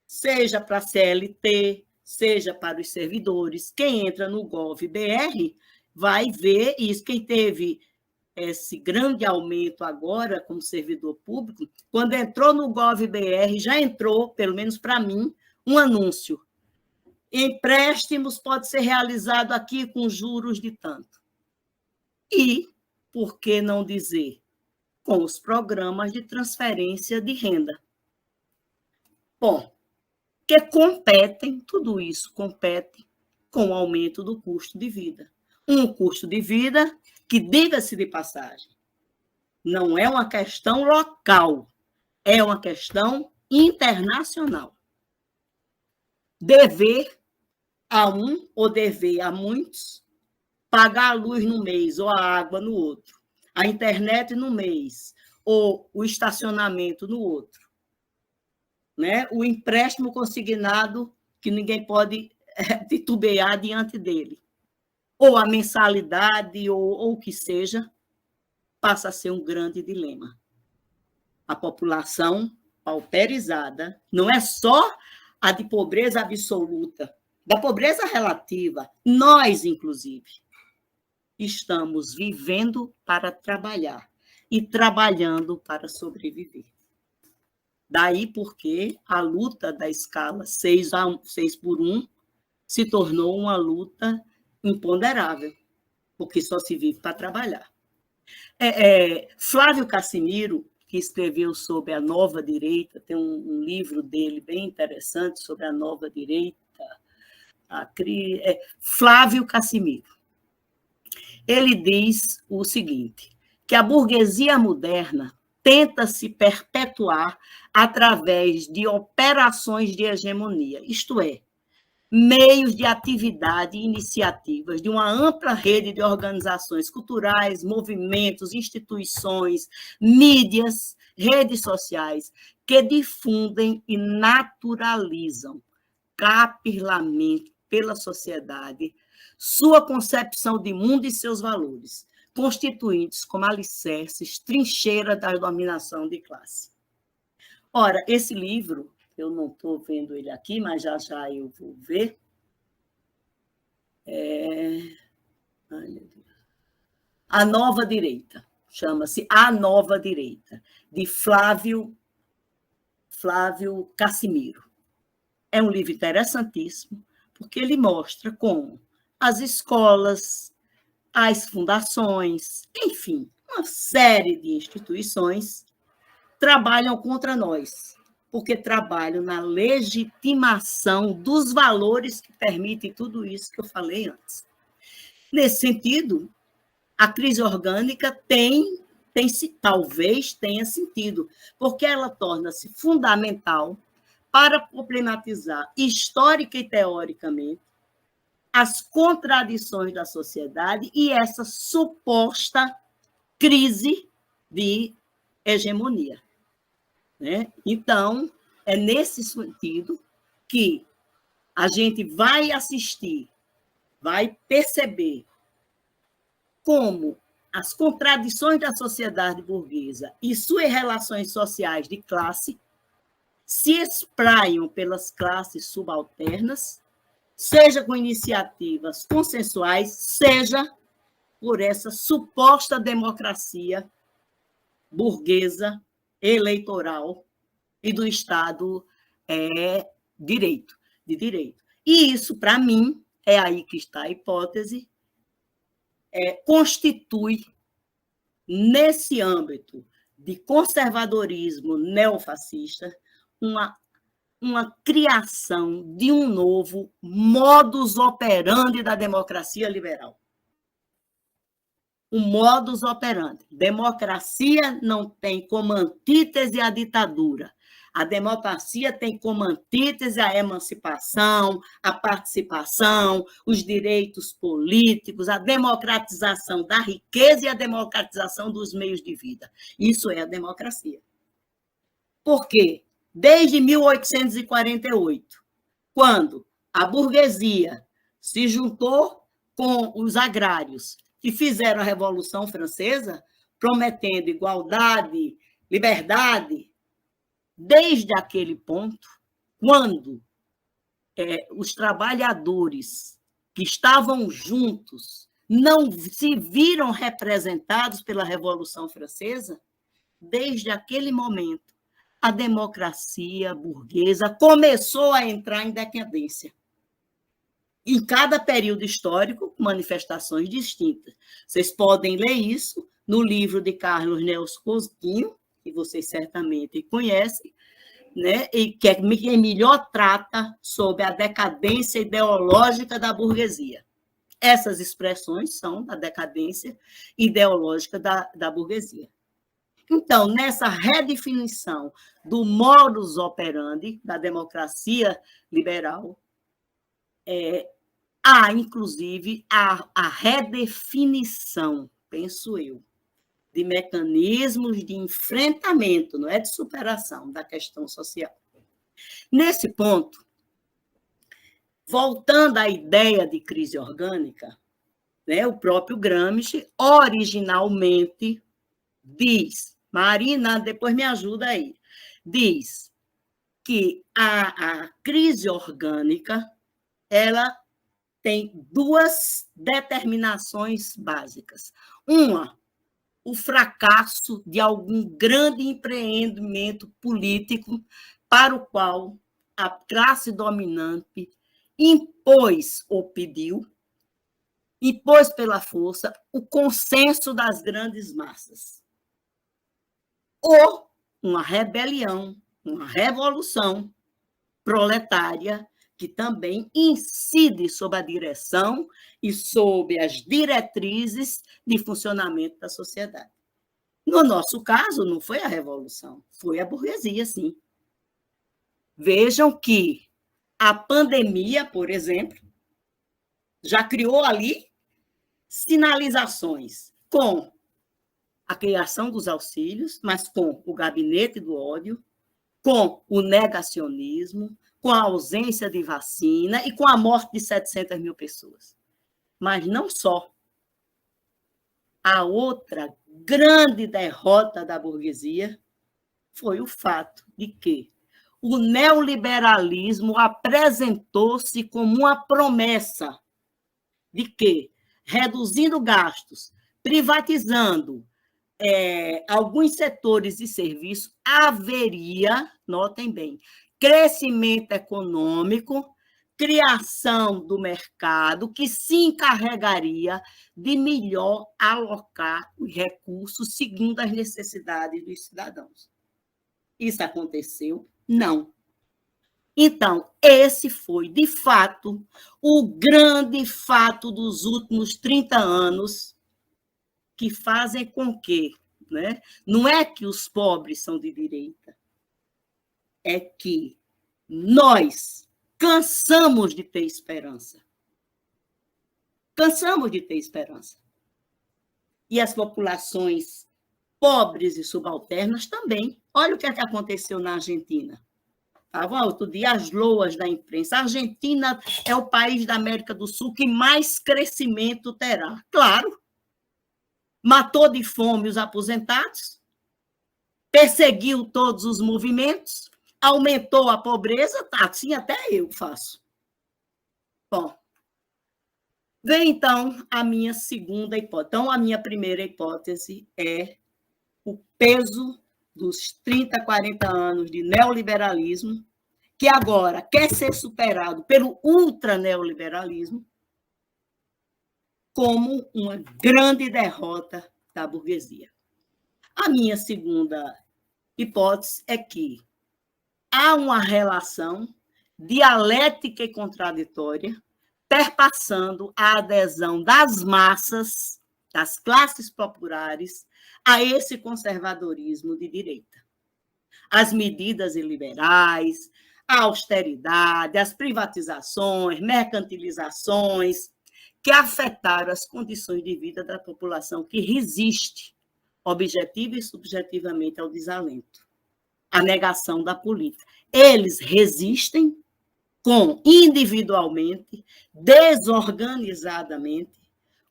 seja para a CLT, seja para os servidores, quem entra no Gov.br vai ver isso. Quem teve esse grande aumento agora como servidor público, quando entrou no Gov.br, já entrou, pelo menos para mim, um anúncio. Empréstimos pode ser realizado aqui com juros de tanto. E, por que não dizer, com os programas de transferência de renda. Bom, que competem, tudo isso compete com o aumento do custo de vida. Um custo de vida que, diga-se de passagem, não é uma questão local, é uma questão internacional. Dever a um ou dever a muitos, pagar a luz no mês ou a água no outro, a internet no mês ou o estacionamento no outro, né? O empréstimo consignado que ninguém pode titubear diante dele, ou a mensalidade ou o que seja, passa a ser um grande dilema. A população pauperizada não é só a de pobreza absoluta, da pobreza relativa. Nós, inclusive, estamos vivendo para trabalhar e trabalhando para sobreviver. Daí porque a luta da escala 6x1 se tornou uma luta imponderável, porque só se vive para trabalhar. Flávio Casimiro, que escreveu sobre a nova direita, tem um livro dele bem interessante sobre a nova direita, Flávio Casimiro. Ele diz o seguinte, que a burguesia moderna tenta se perpetuar através de operações de hegemonia, isto é, meios de atividade e iniciativas de uma ampla rede de organizações culturais, movimentos, instituições, mídias, redes sociais, que difundem e naturalizam capillarmente pela sociedade sua concepção de mundo e seus valores, constituintes como alicerces, trincheira da dominação de classe. Ora, esse livro, eu não estou vendo ele aqui, mas já já eu vou ver. A Nova Direita, chama-se A Nova Direita, de Flávio Casimiro. É um livro interessantíssimo, porque ele mostra como as escolas, as fundações, enfim, uma série de instituições trabalham contra nós, porque trabalham na legitimação dos valores que permitem tudo isso que eu falei antes. Nesse sentido, a crise orgânica talvez tenha sentido, porque ela torna-se fundamental para problematizar histórica e teoricamente as contradições da sociedade e essa suposta crise de hegemonia. Né? Então, é nesse sentido que a gente vai assistir, vai perceber como as contradições da sociedade burguesa e suas relações sociais de classe se espraiam pelas classes subalternas, seja com iniciativas consensuais, seja por essa suposta democracia burguesa, eleitoral e do Estado de direito. E isso, para mim, é aí que está a hipótese, constitui, nesse âmbito de conservadorismo neofascista, uma criação de um novo modus operandi da democracia liberal. Um modus operandi. Democracia não tem como antítese a ditadura. A democracia tem como antítese a emancipação, a participação, os direitos políticos, a democratização da riqueza e a democratização dos meios de vida. Isso é a democracia. Por quê? Desde 1848, quando a burguesia se juntou com os agrários que fizeram a Revolução Francesa, prometendo igualdade, liberdade, desde aquele ponto, quando os trabalhadores que estavam juntos não se viram representados pela Revolução Francesa, desde aquele momento, a democracia burguesa começou a entrar em decadência. Em cada período histórico, manifestações distintas. Vocês podem ler isso no livro de Carlos Nelson Coutinho, que vocês certamente conhecem, né? E que é quem melhor trata sobre a decadência ideológica da burguesia. Essas expressões são da decadência ideológica da burguesia. Então, nessa redefinição do modus operandi da democracia liberal, há, inclusive, a redefinição, penso eu, de mecanismos de enfrentamento, não é de superação da questão social. Nesse ponto, voltando à ideia de crise orgânica, né, o próprio Gramsci originalmente diz, Marina, depois me ajuda aí, diz que a crise orgânica ela tem duas determinações básicas. Uma, o fracasso de algum grande empreendimento político para o qual a classe dominante impôs ou pediu, impôs pela força o consenso das grandes massas. Ou uma rebelião, uma revolução proletária que também incide sobre a direção e sobre as diretrizes de funcionamento da sociedade. No nosso caso, não foi a revolução, foi a burguesia, sim. Vejam que a pandemia, por exemplo, já criou ali sinalizações com a criação dos auxílios, mas com o gabinete do ódio, com o negacionismo, com a ausência de vacina e com a morte de 700 mil pessoas. Mas não só. A outra grande derrota da burguesia foi o fato de que o neoliberalismo apresentou-se como uma promessa de que, reduzindo gastos, privatizando alguns setores de serviço, haveria, notem bem, crescimento econômico, criação do mercado que se encarregaria de melhor alocar os recursos segundo as necessidades dos cidadãos. Isso aconteceu? Não. Então, esse foi, de fato, o grande fato dos últimos 30 anos que fazem com que, né, não é que os pobres são de direita, é que nós cansamos de ter esperança. Cansamos de ter esperança. E as populações pobres e subalternas também. Olha o que aconteceu na Argentina. Estava outro dia as loas da imprensa. A Argentina é o país da América do Sul que mais crescimento terá. Claro. Matou de fome os aposentados, perseguiu todos os movimentos, aumentou a pobreza, assim até eu faço. Bom, vem então a minha segunda hipótese. Então, a minha primeira hipótese é o peso dos 30, 40 anos de neoliberalismo, que agora quer ser superado pelo ultraneoliberalismo, como uma grande derrota da burguesia. A minha segunda hipótese é que há uma relação dialética e contraditória perpassando a adesão das massas, das classes populares, a esse conservadorismo de direita. As medidas iliberais, a austeridade, as privatizações, mercantilizações, que afetaram as condições de vida da população que resiste, objetiva e subjetivamente, ao desalento, à negação da política. Eles resistem individualmente, desorganizadamente,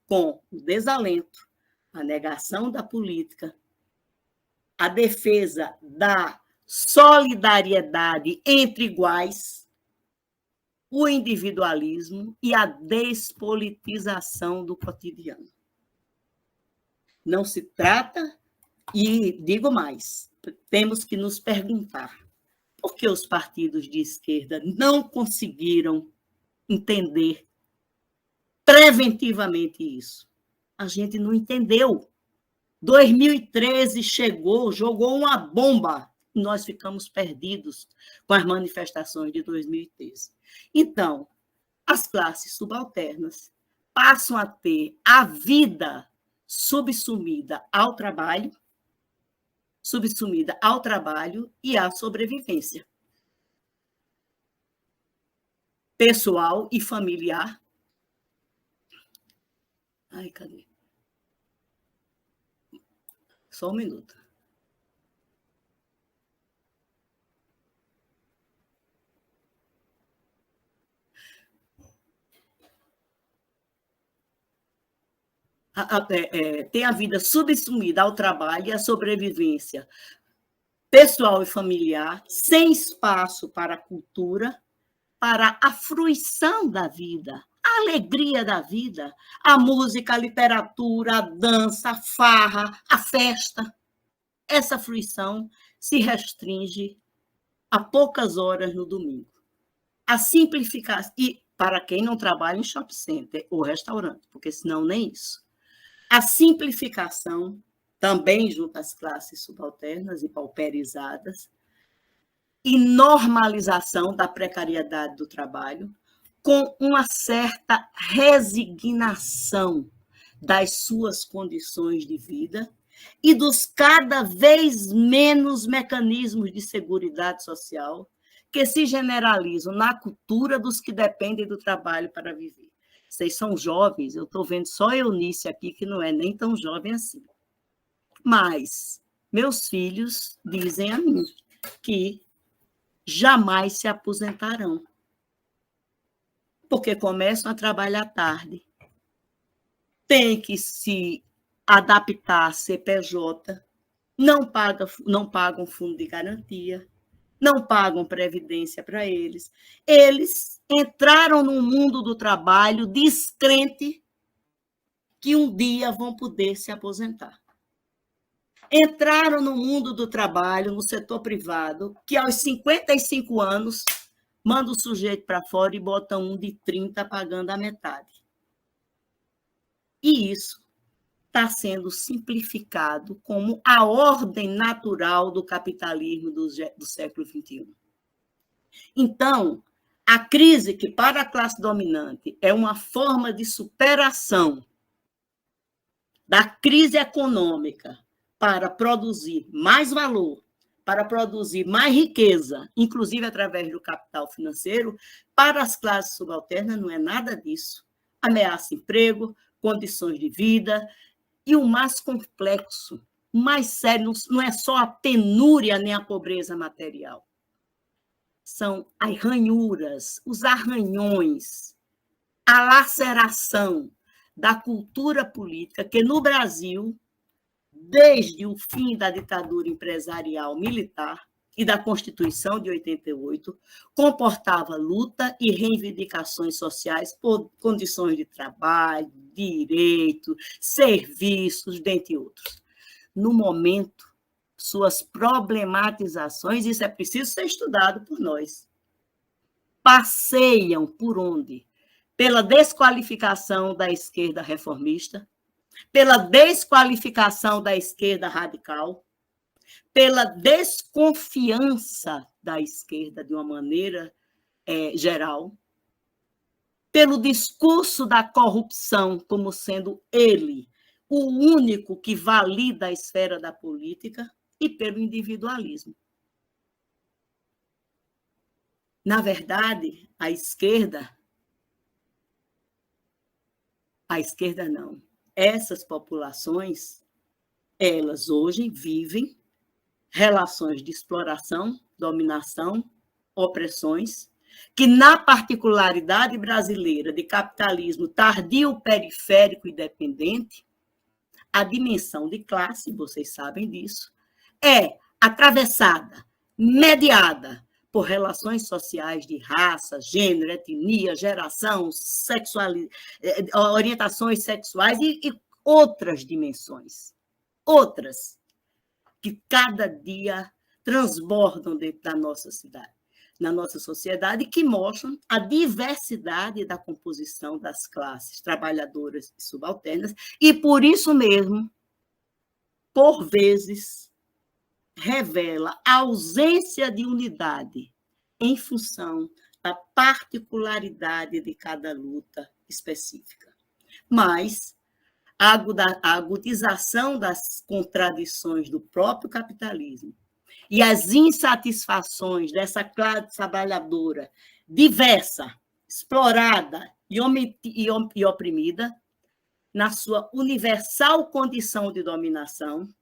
com o desalento, a negação da política, a defesa da solidariedade entre iguais, o individualismo e a despolitização do cotidiano. Não se trata, e digo mais, temos que nos perguntar por que os partidos de esquerda não conseguiram entender preventivamente isso. A gente não entendeu. 2013 chegou, jogou uma bomba, e nós ficamos perdidos com as manifestações de 2013. Então, as classes subalternas passam a ter a vida subsumida ao trabalho e à sobrevivência pessoal e familiar. Ai, cadê? Só um minuto. Tem a vida subsumida ao trabalho e à sobrevivência pessoal e familiar, sem espaço para a cultura, para a fruição da vida, a alegria da vida, a música, a literatura, a dança, a farra, a festa. Essa fruição se restringe a poucas horas no domingo. A simplificação, e para quem não trabalha em shopping center ou restaurante, porque senão nem isso. A simplificação, também junto às classes subalternas e pauperizadas, e normalização da precariedade do trabalho, com uma certa resignação das suas condições de vida e dos cada vez menos mecanismos de seguridade social que se generalizam na cultura dos que dependem do trabalho para viver. Vocês são jovens, eu estou vendo só Eunice aqui, que não é nem tão jovem assim. Mas meus filhos dizem a mim que jamais se aposentarão, porque começam a trabalhar tarde, têm que se adaptar a CPJ, não pagam fundo de garantia, não pagam previdência para eles. Eles entraram no mundo do trabalho descrente que um dia vão poder se aposentar. Entraram no mundo do trabalho, no setor privado, que aos 55 anos manda o sujeito para fora e bota um de 30 pagando a metade. E isso está sendo simplificado como a ordem natural do capitalismo do século XXI. Então, a crise, que para a classe dominante é uma forma de superação da crise econômica para produzir mais valor, para produzir mais riqueza, inclusive através do capital financeiro, para as classes subalternas não é nada disso. Ameaça emprego, condições de vida, e o mais complexo, o mais sério, não é só a penúria nem a pobreza material. São as ranhuras, os arranhões, a laceração da cultura política que no Brasil, desde o fim da ditadura empresarial militar e da Constituição de 88, comportava luta e reivindicações sociais por condições de trabalho, direito, serviços, dentre outros. No momento, suas problematizações, isso é preciso ser estudado por nós, passeiam por onde? Pela desqualificação da esquerda reformista, pela desqualificação da esquerda radical, pela desconfiança da esquerda de uma maneira geral, pelo discurso da corrupção como sendo ele o único que valida a esfera da política e pelo individualismo. Na verdade, a esquerda não. Essas populações, elas hoje vivem relações de exploração, dominação, opressões, que na particularidade brasileira de capitalismo tardio, periférico e dependente, a dimensão de classe, vocês sabem disso, é atravessada, mediada por relações sociais de raça, gênero, etnia, geração, orientações sexuais e outras dimensões. Outras que cada dia transbordam dentro da nossa cidade, na nossa sociedade, e que mostram a diversidade da composição das classes trabalhadoras e subalternas, e por isso mesmo, por vezes, revela a ausência de unidade em função da particularidade de cada luta específica. Mas a agudização das contradições do próprio capitalismo e as insatisfações dessa classe trabalhadora diversa, explorada e oprimida, na sua universal condição de dominação,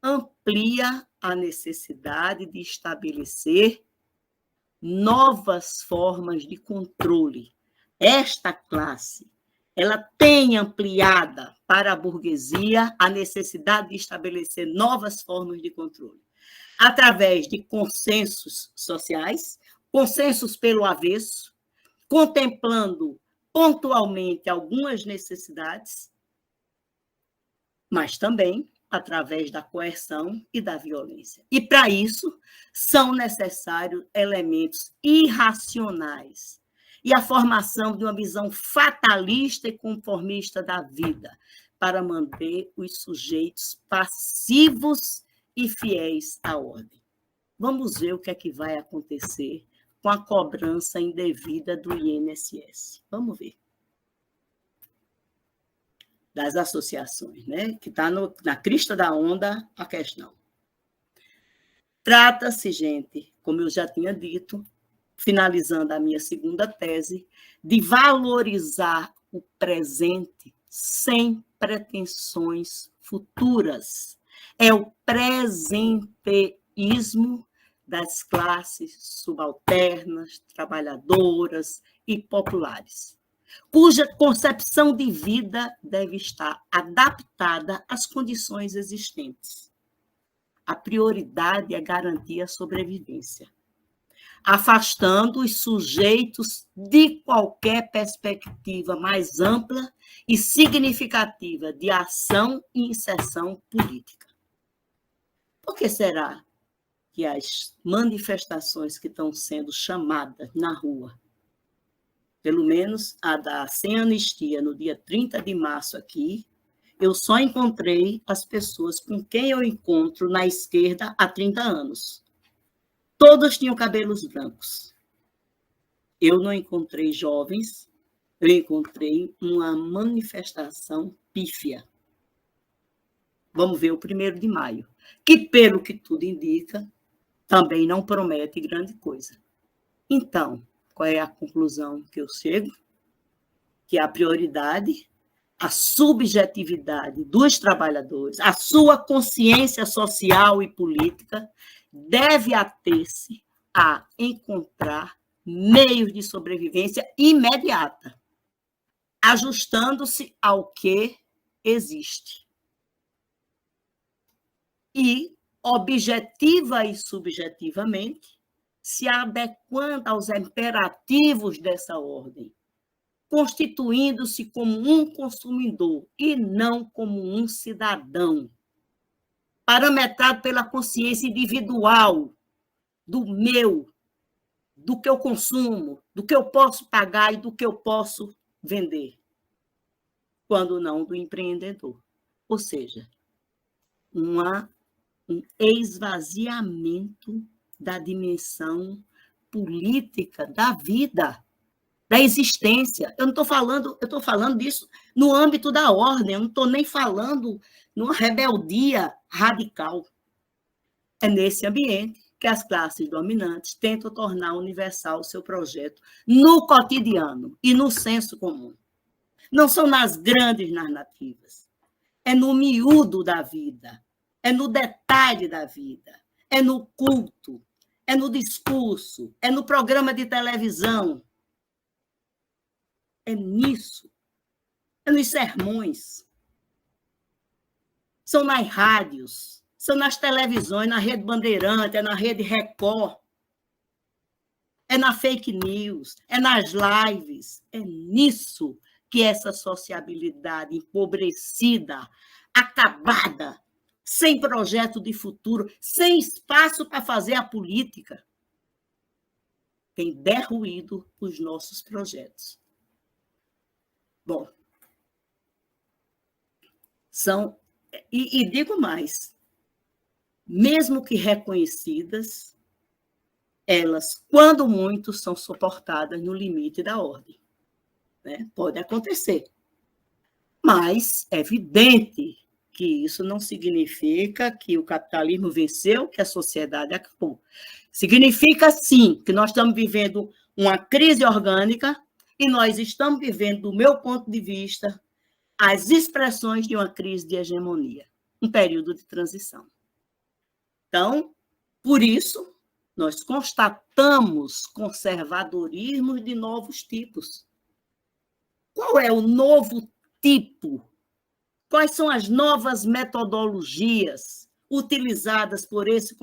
amplia a necessidade de estabelecer novas formas de controle. Esta classe, ela tem ampliada para a burguesia a necessidade de estabelecer novas formas de controle, através de consensos sociais, consensos pelo avesso, contemplando pontualmente algumas necessidades, mas também através da coerção e da violência. E, para isso, são necessários elementos irracionais e a formação de uma visão fatalista e conformista da vida, para manter os sujeitos passivos e fiéis à ordem. Vamos ver o que é que vai acontecer com a cobrança indevida do INSS. Vamos ver. Das associações, né? Que está na crista da onda a questão. Trata-se, gente, como eu já tinha dito, finalizando a minha segunda tese, de valorizar o presente sem pretensões futuras. É o presenteísmo das classes subalternas, trabalhadoras e populares, cuja concepção de vida deve estar adaptada às condições existentes. A prioridade é garantir a sobrevivência, afastando os sujeitos de qualquer perspectiva mais ampla e significativa de ação e inserção política. Por que será que as manifestações que estão sendo chamadas na rua, pelo menos a da Sem Anistia, no dia 30 de março aqui, eu só encontrei as pessoas com quem eu encontro na esquerda há 30 anos. Todos tinham cabelos brancos. Eu não encontrei jovens, eu encontrei uma manifestação pífia. Vamos ver o 1º de maio, que, pelo que tudo indica, também não promete grande coisa. Então, qual é a conclusão que eu chego? Que a prioridade, a subjetividade dos trabalhadores, a sua consciência social e política deve ater-se a encontrar meios de sobrevivência imediata, ajustando-se ao que existe. E, objetiva e subjetivamente, se adequando aos imperativos dessa ordem, constituindo-se como um consumidor e não como um cidadão, parametrado pela consciência individual do meu, do que eu consumo, do que eu posso pagar e do que eu posso vender, quando não do empreendedor. Ou seja, um esvaziamento da dimensão política da vida, da existência. Eu estou falando disso no âmbito da ordem, eu não estou nem falando numa rebeldia radical. É nesse ambiente que as classes dominantes tentam tornar universal o seu projeto no cotidiano e no senso comum. Não são nas grandes narrativas, é no miúdo da vida, é no detalhe da vida, é no culto, é no discurso, é no programa de televisão, é nisso, é nos sermões, são nas rádios, são nas televisões, na Rede Bandeirante, é na Rede Record, é na fake news, é nas lives, é nisso que essa sociabilidade empobrecida, acabada, sem projeto de futuro, sem espaço para fazer a política, tem derruído os nossos projetos. Bom, e digo mais, mesmo que reconhecidas, elas, quando muito, são suportadas no limite da ordem. Né? Pode acontecer. Mas é evidente que isso não significa que o capitalismo venceu, que a sociedade acabou. Significa, sim, que nós estamos vivendo uma crise orgânica e nós estamos vivendo, do meu ponto de vista, as expressões de uma crise de hegemonia, um período de transição. Então, por isso, nós constatamos conservadorismos de novos tipos. Qual é o novo tipo? Quais são as novas metodologias utilizadas por esse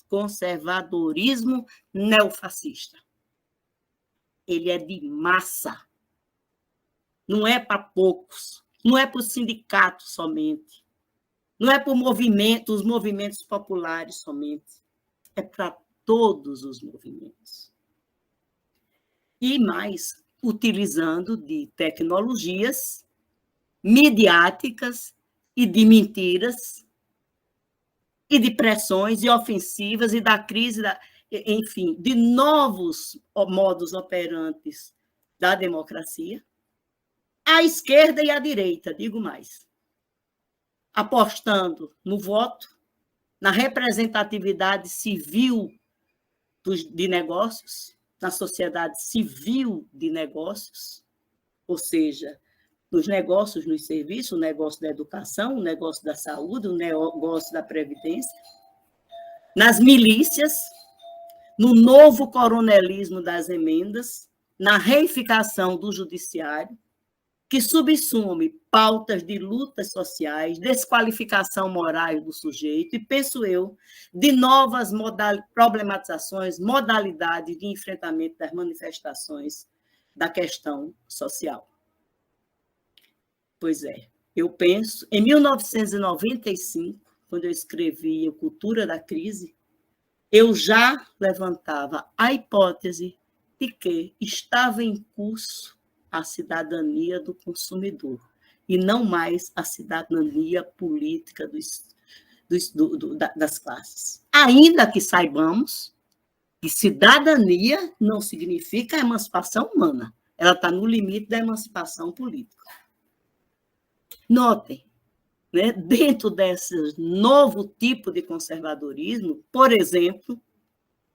conservadorismo neofascista? Ele é de massa. Não é para poucos, não é para o sindicato somente, não é para os movimentos populares somente, é para todos os movimentos. E mais, utilizando de tecnologias midiáticas e de mentiras, e de pressões e ofensivas, e da crise, enfim, de novos modos operantes da democracia, à esquerda e à direita, digo mais, apostando no voto, na representatividade civil de negócios, na sociedade civil de negócios, ou seja, nos negócios, nos serviços, o negócio da educação, o negócio da saúde, o negócio da previdência, nas milícias, no novo coronelismo das emendas, na reificação do judiciário, que subsume pautas de lutas sociais, desqualificação moral do sujeito e, penso eu, de novas problematizações, modalidades de enfrentamento das manifestações da questão social. Pois é, eu penso, em 1995, quando eu escrevi A Cultura da Crise, eu já levantava a hipótese de que estava em curso a cidadania do consumidor e não mais a cidadania política das classes. Ainda que saibamos que cidadania não significa emancipação humana, ela está no limite da emancipação política. Notem, né, dentro desse novo tipo de conservadorismo, por exemplo,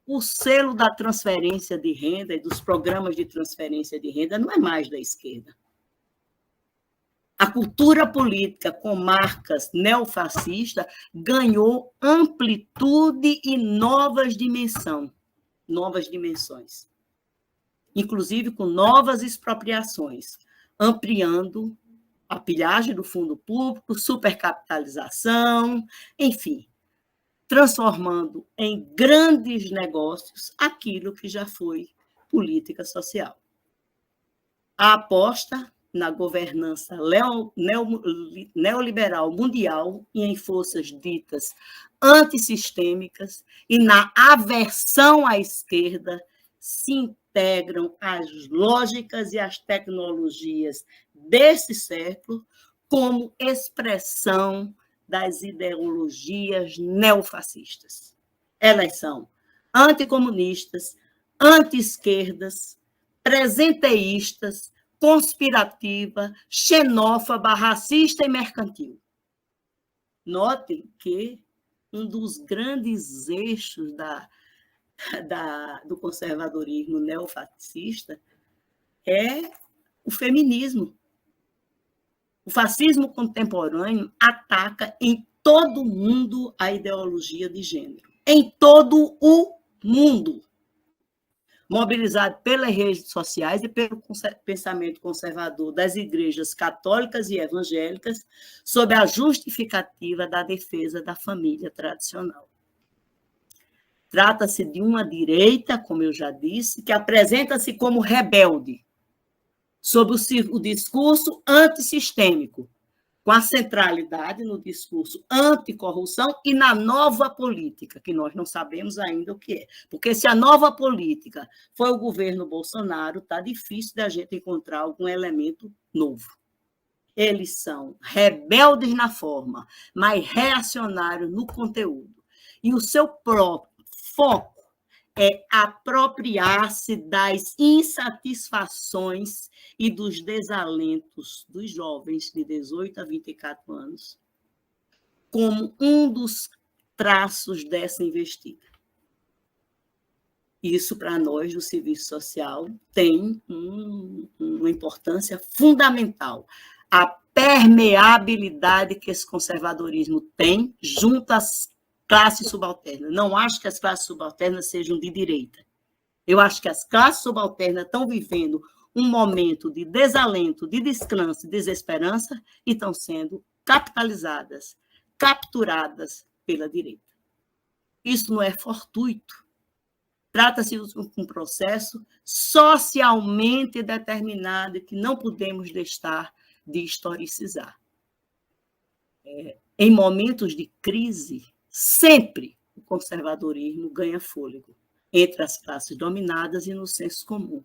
o selo da transferência de renda e dos programas de transferência de renda não é mais da esquerda. A cultura política com marcas neofascistas ganhou amplitude e novas dimensões, inclusive com novas expropriações, ampliando a pilhagem do fundo público, supercapitalização, enfim, transformando em grandes negócios aquilo que já foi política social. A aposta na governança neoliberal mundial e em forças ditas antissistêmicas e na aversão à esquerda se integram as lógicas e as tecnologias desse século como expressão das ideologias neofascistas. Elas são anticomunistas, anti-esquerdas, presenteístas, conspirativa, xenófoba, racista e mercantil. Notem que um dos grandes eixos do conservadorismo neofascista é o feminismo. O fascismo contemporâneo ataca em todo o mundo a ideologia de gênero. Em todo o mundo. Mobilizado pelas redes sociais e pelo pensamento conservador das igrejas católicas e evangélicas, sob a justificativa da defesa da família tradicional. Trata-se de uma direita, como eu já disse, que apresenta-se como rebelde, sob o discurso antissistêmico, com a centralidade no discurso anticorrupção e na nova política, que nós não sabemos ainda o que é. Porque se a nova política foi o governo Bolsonaro, está difícil da gente encontrar algum elemento novo. Eles são rebeldes na forma, mas reacionários no conteúdo. E o seu próprio foco é apropriar-se das insatisfações e dos desalentos dos jovens de 18 a 24 anos, como um dos traços dessa investida. Isso, para nós, do serviço social, tem uma importância fundamental. A permeabilidade que esse conservadorismo tem junto às classes subalternas. Não acho que as classes subalternas sejam de direita. Eu acho que as classes subalternas estão vivendo um momento de desalento, de descanso, de desesperança e estão sendo capitalizadas, capturadas pela direita. Isso não é fortuito. Trata-se de um processo socialmente determinado que não podemos deixar de historicizar. Em momentos de crise, sempre o conservadorismo ganha fôlego entre as classes dominadas e no senso comum,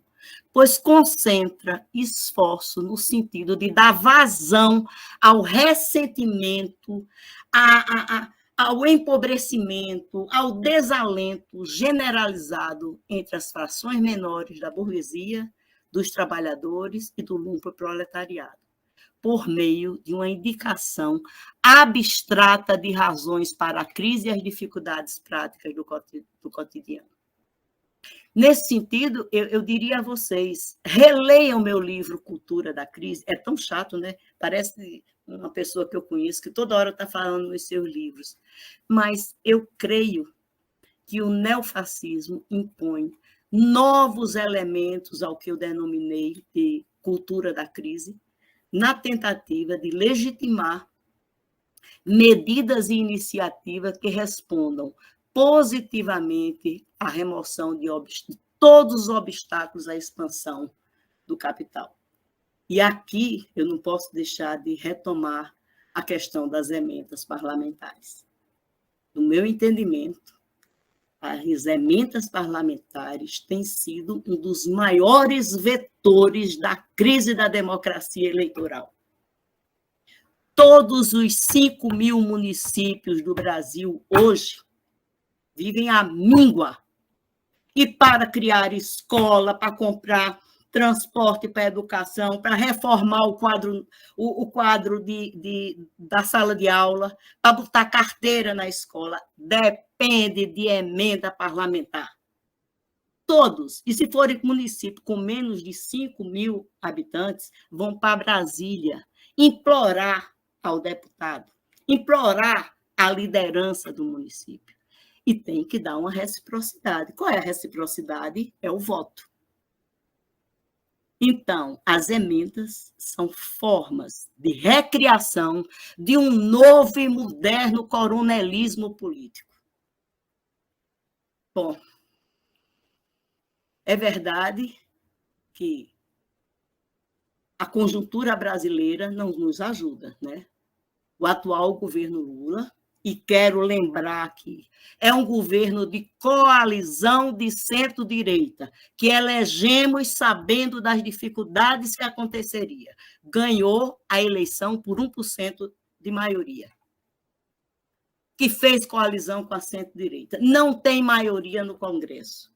pois concentra esforço no sentido de dar vazão ao ressentimento, ao empobrecimento, ao desalento generalizado entre as frações menores da burguesia, dos trabalhadores e do lumpenproletariado, por meio de uma indicação abstrata de razões para a crise e as dificuldades práticas do cotidiano. Nesse sentido, eu diria a vocês, releiam meu livro Cultura da Crise. É tão chato, né? Parece uma pessoa que eu conheço que toda hora está falando nos seus livros. Mas eu creio que o neofascismo impõe novos elementos ao que eu denominei de cultura da crise, na tentativa de legitimar medidas e iniciativas que respondam positivamente à remoção de todos os obstáculos à expansão do capital. E aqui eu não posso deixar de retomar a questão das emendas parlamentares. No meu entendimento, as emendas parlamentares têm sido um dos maiores vetores da crise da democracia eleitoral. Todos os 5.000 municípios do Brasil hoje vivem à míngua. E para criar escola, para comprar transporte para a educação, para reformar o quadro da sala de aula, para botar carteira na escola, depende de emenda parlamentar. Todos. E se forem municípios com menos de 5.000 habitantes, vão para Brasília implorar ao deputado, implorar a liderança do município. E tem que dar uma reciprocidade. Qual é a reciprocidade? É o voto. Então, as emendas são formas de recriação de um novo e moderno coronelismo político. Bom, é verdade que a conjuntura brasileira não nos ajuda, né? O atual governo Lula, e quero lembrar que é um governo de coalizão de centro-direita, que elegemos sabendo das dificuldades que aconteceria. Ganhou a eleição por 1% de maioria. Que fez coalizão com a centro-direita. Não tem maioria no Congresso.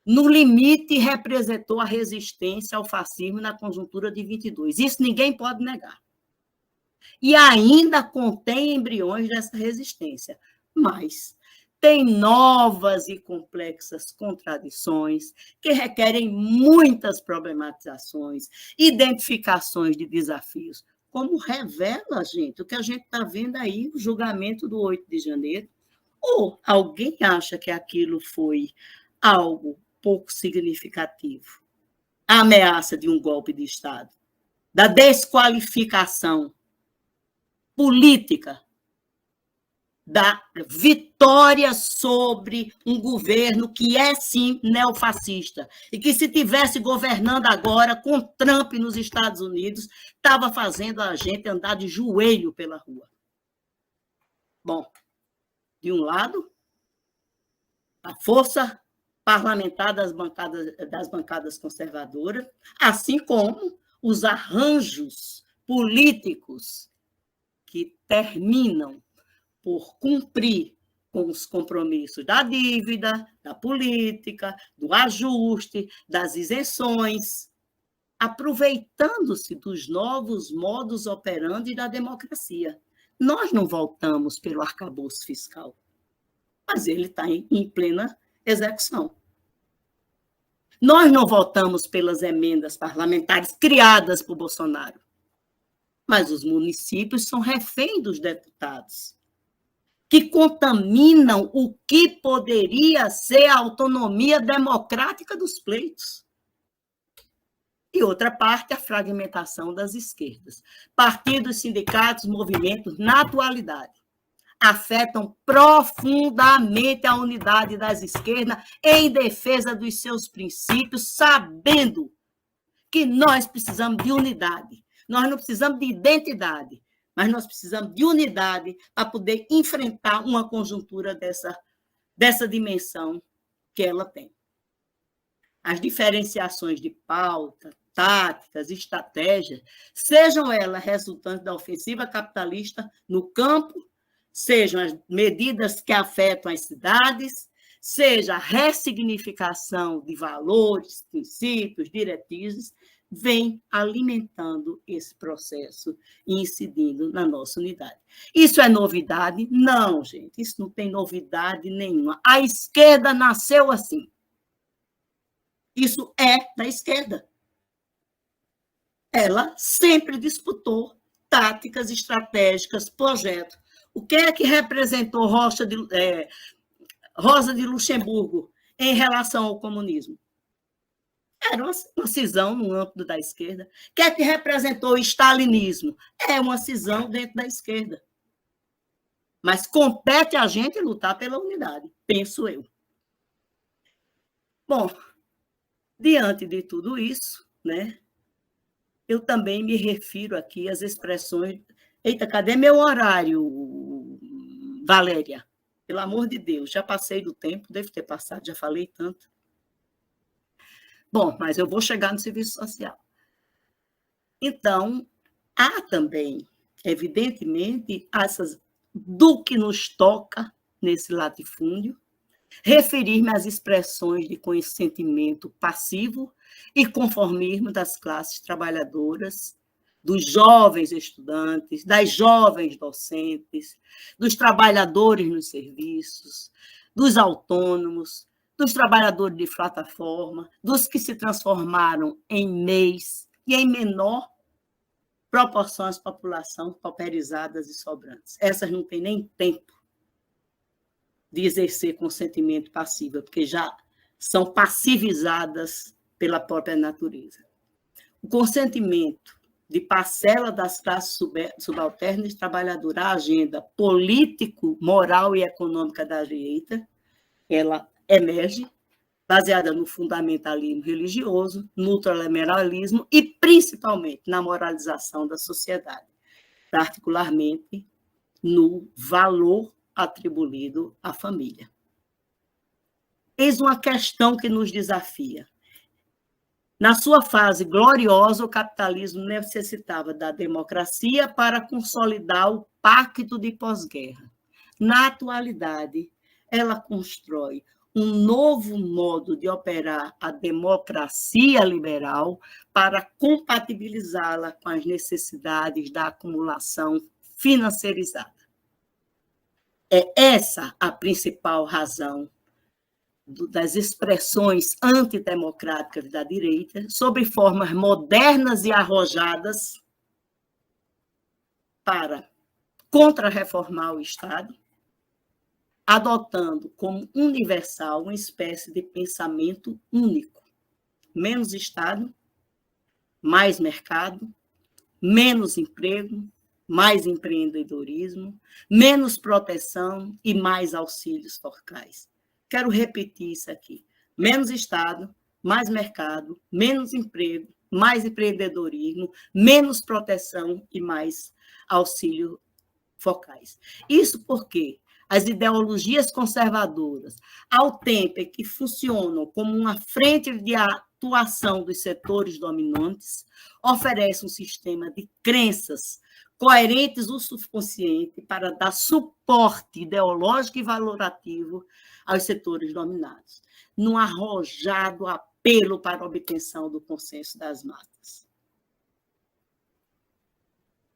No limite, representou a resistência ao fascismo na conjuntura de 22. Isso ninguém pode negar. E ainda contém embriões dessa resistência, mas tem novas e complexas contradições que requerem muitas problematizações, identificações de desafios, como revela, gente, o que a gente está vendo aí, o julgamento do 8 de janeiro. Ou alguém acha que aquilo foi algo pouco significativo? A ameaça de um golpe de Estado, da desqualificação política, da vitória sobre um governo que é, sim, neofascista, e que, se tivesse governando agora com Trump nos Estados Unidos, estava fazendo a gente andar de joelho pela rua. Bom, de um lado, a força parlamentar das bancadas conservadoras, assim como os arranjos políticos que terminam por cumprir com os compromissos da dívida, da política, do ajuste, das isenções, aproveitando-se dos novos modus operandi da democracia. Nós não voltamos pelo arcabouço fiscal, mas ele está em plena execução. Nós não voltamos pelas emendas parlamentares criadas por Bolsonaro, mas os municípios são reféns dos deputados, que contaminam o que poderia ser a autonomia democrática dos pleitos. E outra parte, a fragmentação das esquerdas. Partidos, sindicatos, movimentos, na atualidade, afetam profundamente a unidade das esquerdas em defesa dos seus princípios, sabendo que nós precisamos de unidade. Nós não precisamos de identidade, mas nós precisamos de unidade para poder enfrentar uma conjuntura dessa dimensão que ela tem. As diferenciações de pauta, táticas, estratégias, sejam elas resultantes da ofensiva capitalista no campo, sejam as medidas que afetam as cidades, seja a ressignificação de valores, princípios, diretrizes, vem alimentando esse processo e incidindo na nossa unidade. Isso é novidade? Não, gente, isso não tem novidade nenhuma. A esquerda nasceu assim. Isso é da esquerda. Ela sempre disputou táticas estratégicas, projetos. O que é que representou Rosa de Luxemburgo em relação ao comunismo? Era uma cisão no âmbito da esquerda. O que é que representou o stalinismo? É uma cisão dentro da esquerda. Mas compete a gente lutar pela unidade, penso eu. Bom, diante de tudo isso, né, eu também me refiro aqui às expressões... Eita, cadê meu horário, Valéria? pelo amor de Deus, já passei do tempo, devo ter passado, já falei tanto. Bom, mas eu vou chegar no serviço social. Então, há também, evidentemente, do que nos toca nesse latifúndio, referir-me às expressões de consentimento passivo e conformismo das classes trabalhadoras, dos jovens estudantes, das jovens docentes, dos trabalhadores nos serviços, dos autônomos, dos trabalhadores de plataforma, dos que se transformaram em MEIs e em menor proporção às populações pauperizadas e sobrantes. Essas não têm nem tempo de exercer consentimento passivo, porque já são passivizadas pela própria natureza. O consentimento de parcela das classes subalternas trabalhadoras à agenda político, moral e econômica da direita, ela emerge baseada no fundamentalismo religioso, no ultraliberalismo e, principalmente, na moralização da sociedade, particularmente no valor atribuído à família. Eis uma questão que nos desafia. Na sua fase gloriosa, o capitalismo necessitava da democracia para consolidar o pacto de pós-guerra. Na atualidade, ela constrói um novo modo de operar a democracia liberal para compatibilizá-la com as necessidades da acumulação financeirizada. É essa a principal razão das expressões antidemocráticas da direita, sob formas modernas e arrojadas para contra-reformar o Estado, adotando como universal uma espécie de pensamento único. Menos Estado, mais mercado, menos emprego, mais empreendedorismo, menos proteção e mais auxílios fiscais. Quero repetir isso aqui. Menos Estado, mais mercado, menos emprego, mais empreendedorismo, menos proteção e mais auxílios focais. Isso porque as ideologias conservadoras, ao tempo em que funcionam como uma frente de atuação dos setores dominantes, oferecem um sistema de crenças coerentes o suficiente para dar suporte ideológico e valorativo aos setores dominados, num arrojado apelo para a obtenção do consenso das massas.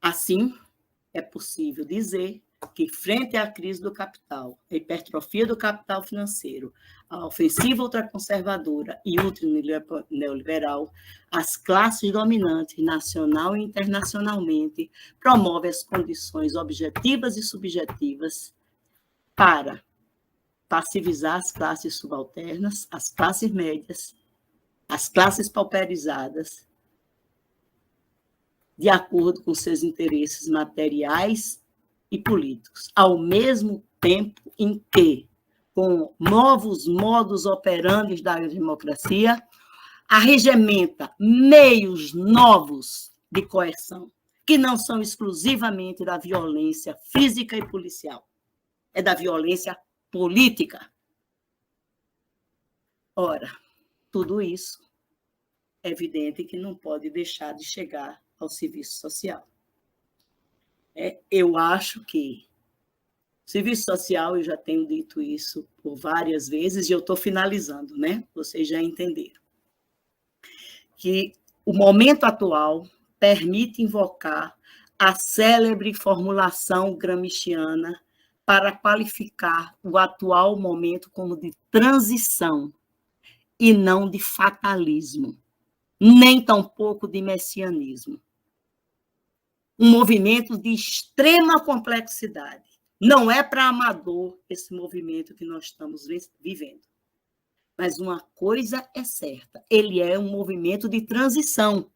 Assim, é possível dizer que, frente à crise do capital, a hipertrofia do capital financeiro, a ofensiva ultraconservadora e ultraneoliberal, as classes dominantes, nacional e internacionalmente, promovem as condições objetivas e subjetivas para passivizar as classes subalternas, as classes médias, as classes pauperizadas, de acordo com seus interesses materiais e políticos, ao mesmo tempo em que, com novos modos operantes da democracia, arregimenta meios novos de coerção, que não são exclusivamente da violência física e policial, é da violência política. Ora, tudo isso é evidente que não pode deixar de chegar ao serviço social. Eu acho que o serviço social, eu já tenho dito isso por várias vezes, e eu estou finalizando, né? Vocês já entenderam. Que o momento atual permite invocar a célebre formulação gramsciana para qualificar o atual momento como de transição e não de fatalismo, nem tampouco de messianismo. Um movimento de extrema complexidade. Não é para amador esse movimento que nós estamos vivendo. Mas uma coisa é certa, ele é um movimento de transição.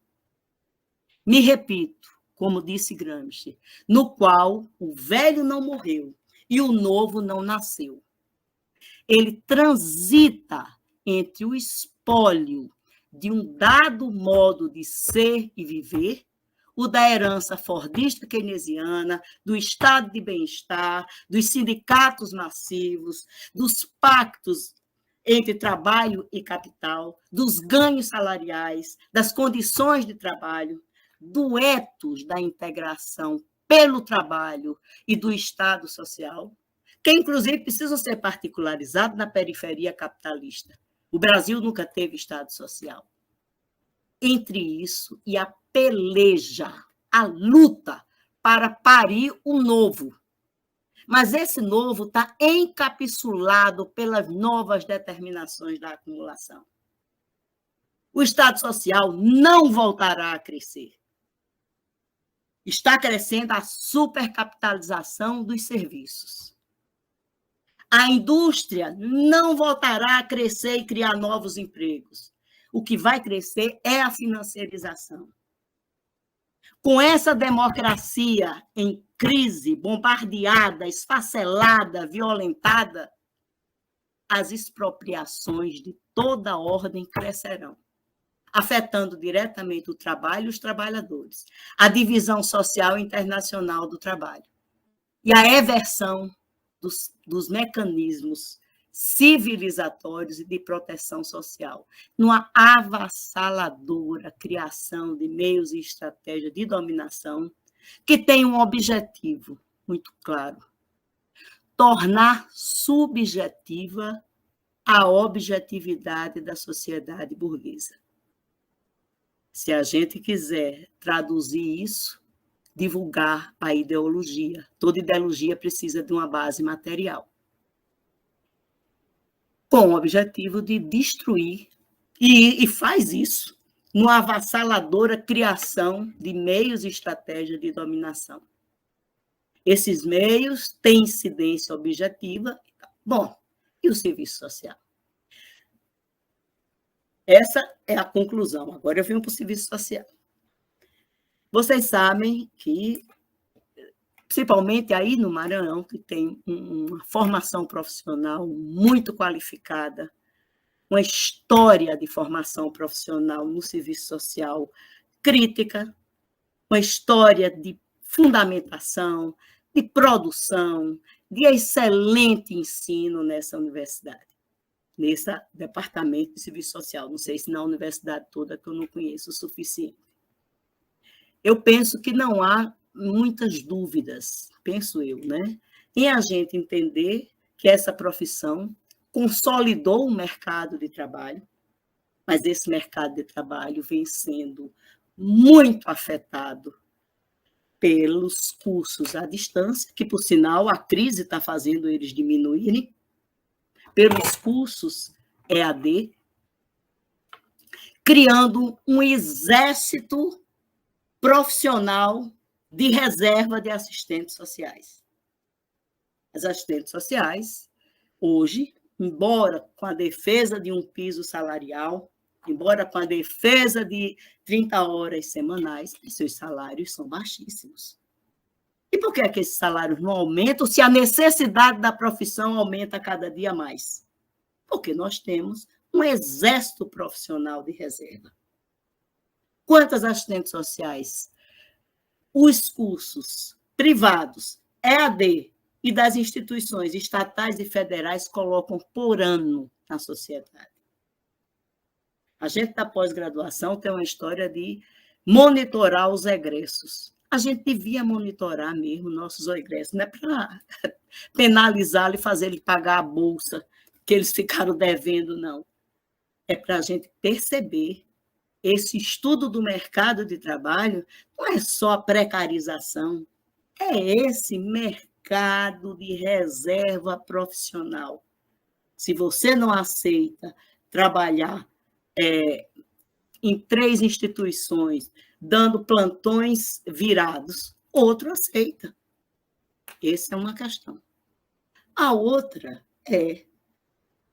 Me repito, como disse Gramsci, no qual o velho não morreu e o novo não nasceu. Ele transita entre o espólio de um dado modo de ser e viver, o da herança fordista keynesiana, do estado de bem-estar, dos sindicatos massivos, dos pactos entre trabalho e capital, dos ganhos salariais, das condições de trabalho, do ethos da integração pelo trabalho e do Estado social, que, inclusive, precisam ser particularizados na periferia capitalista. O Brasil nunca teve Estado social. Entre isso e a peleja, a luta para parir o novo. Mas esse novo está encapsulado pelas novas determinações da acumulação. O Estado social não voltará a crescer. Está crescendo a supercapitalização dos serviços. A indústria não voltará a crescer e criar novos empregos. O que vai crescer é a financiarização. Com essa democracia em crise, bombardeada, esfacelada, violentada, as expropriações de toda ordem crescerão, afetando diretamente o trabalho e os trabalhadores, a divisão social internacional do trabalho e a eversão dos mecanismos civilizatórios e de proteção social, numa avassaladora criação de meios e estratégias de dominação que tem um objetivo muito claro: tornar subjetiva a objetividade da sociedade burguesa. Se a gente quiser traduzir isso, divulgar a ideologia. Toda ideologia precisa de uma base material, com o objetivo de destruir, e faz isso numa avassaladora criação de meios e estratégias de dominação. Esses meios têm incidência objetiva. Bom, e o serviço social? Essa é a conclusão. Agora eu venho para o serviço social. Vocês sabem que, principalmente aí no Maranhão, que tem uma formação profissional muito qualificada, uma história de formação profissional no serviço social crítica, uma história de fundamentação, de produção, de excelente ensino nessa universidade, nesse departamento de serviço social. Não sei se na universidade toda, que eu não conheço o suficiente. Eu penso que não há muitas dúvidas, penso eu, né, em a gente entender que essa profissão consolidou o mercado de trabalho, mas esse mercado de trabalho vem sendo muito afetado pelos cursos à distância, que, por sinal, a crise está fazendo eles diminuírem, pelos cursos EAD, criando um exército profissional de reserva de assistentes sociais. As assistentes sociais, hoje, embora com a defesa de um piso salarial, embora com a defesa de 30 horas semanais, seus salários são baixíssimos. E por que é que esses salários não aumentam se a necessidade da profissão aumenta cada dia mais? Porque nós temos um exército profissional de reserva. Quantas assistentes sociais os cursos privados, EAD e das instituições estatais e federais colocam por ano na sociedade? A gente da pós-graduação tem uma história de monitorar os egressos. A gente devia monitorar mesmo nossos egressos, não é para penalizá-lo e fazer ele pagar a bolsa que eles ficaram devendo, não. É para a gente perceber esse estudo do mercado de trabalho, não é só a precarização, é esse mercado de reserva profissional. Se você não aceita trabalhar em 3 instituições, dando plantões virados, outro aceita. Essa é uma questão. A outra é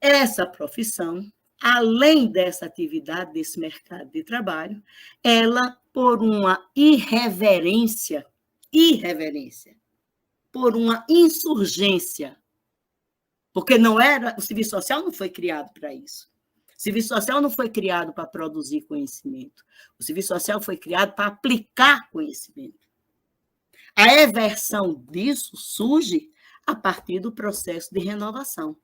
essa profissão, além dessa atividade, desse mercado de trabalho, ela, por uma irreverência, por uma insurgência, porque não era, o serviço social não foi criado para isso. O serviço social não foi criado para produzir conhecimento. O serviço social foi criado para aplicar conhecimento. A eversão disso surge a partir do processo de renovação.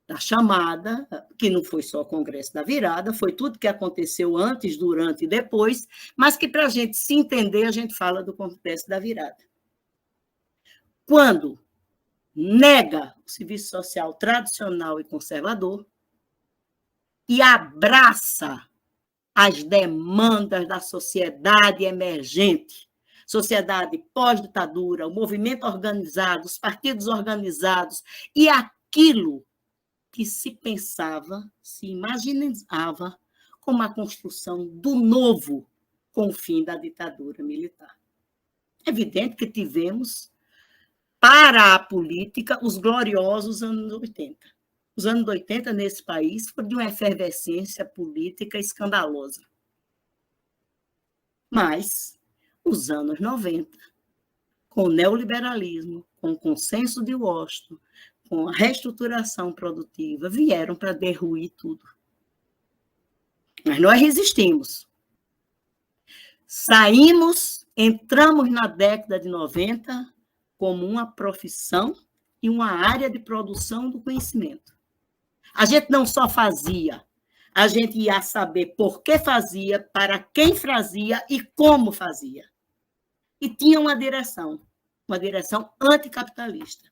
Da chamada, que não foi só o Congresso da Virada, foi tudo que aconteceu antes, durante e depois, mas que, para a gente se entender, a gente fala do Congresso da Virada. Quando nega o serviço social tradicional e conservador e abraça as demandas da sociedade emergente, sociedade pós-ditadura, o movimento organizado, os partidos organizados e aquilo que se pensava, se imaginava como a construção do novo com o fim da ditadura militar. É evidente que tivemos, para a política, os gloriosos anos 80. Os anos 80 nesse país foram de uma efervescência política escandalosa. Mas os anos 90, com o neoliberalismo, com o consenso de Washington, com a reestruturação produtiva, vieram para derruir tudo. Mas nós resistimos. Saímos, entramos na década de 90 como uma profissão e uma área de produção do conhecimento. A gente não só fazia, a gente ia saber por que fazia, para quem fazia e como fazia. E tinha uma direção anticapitalista.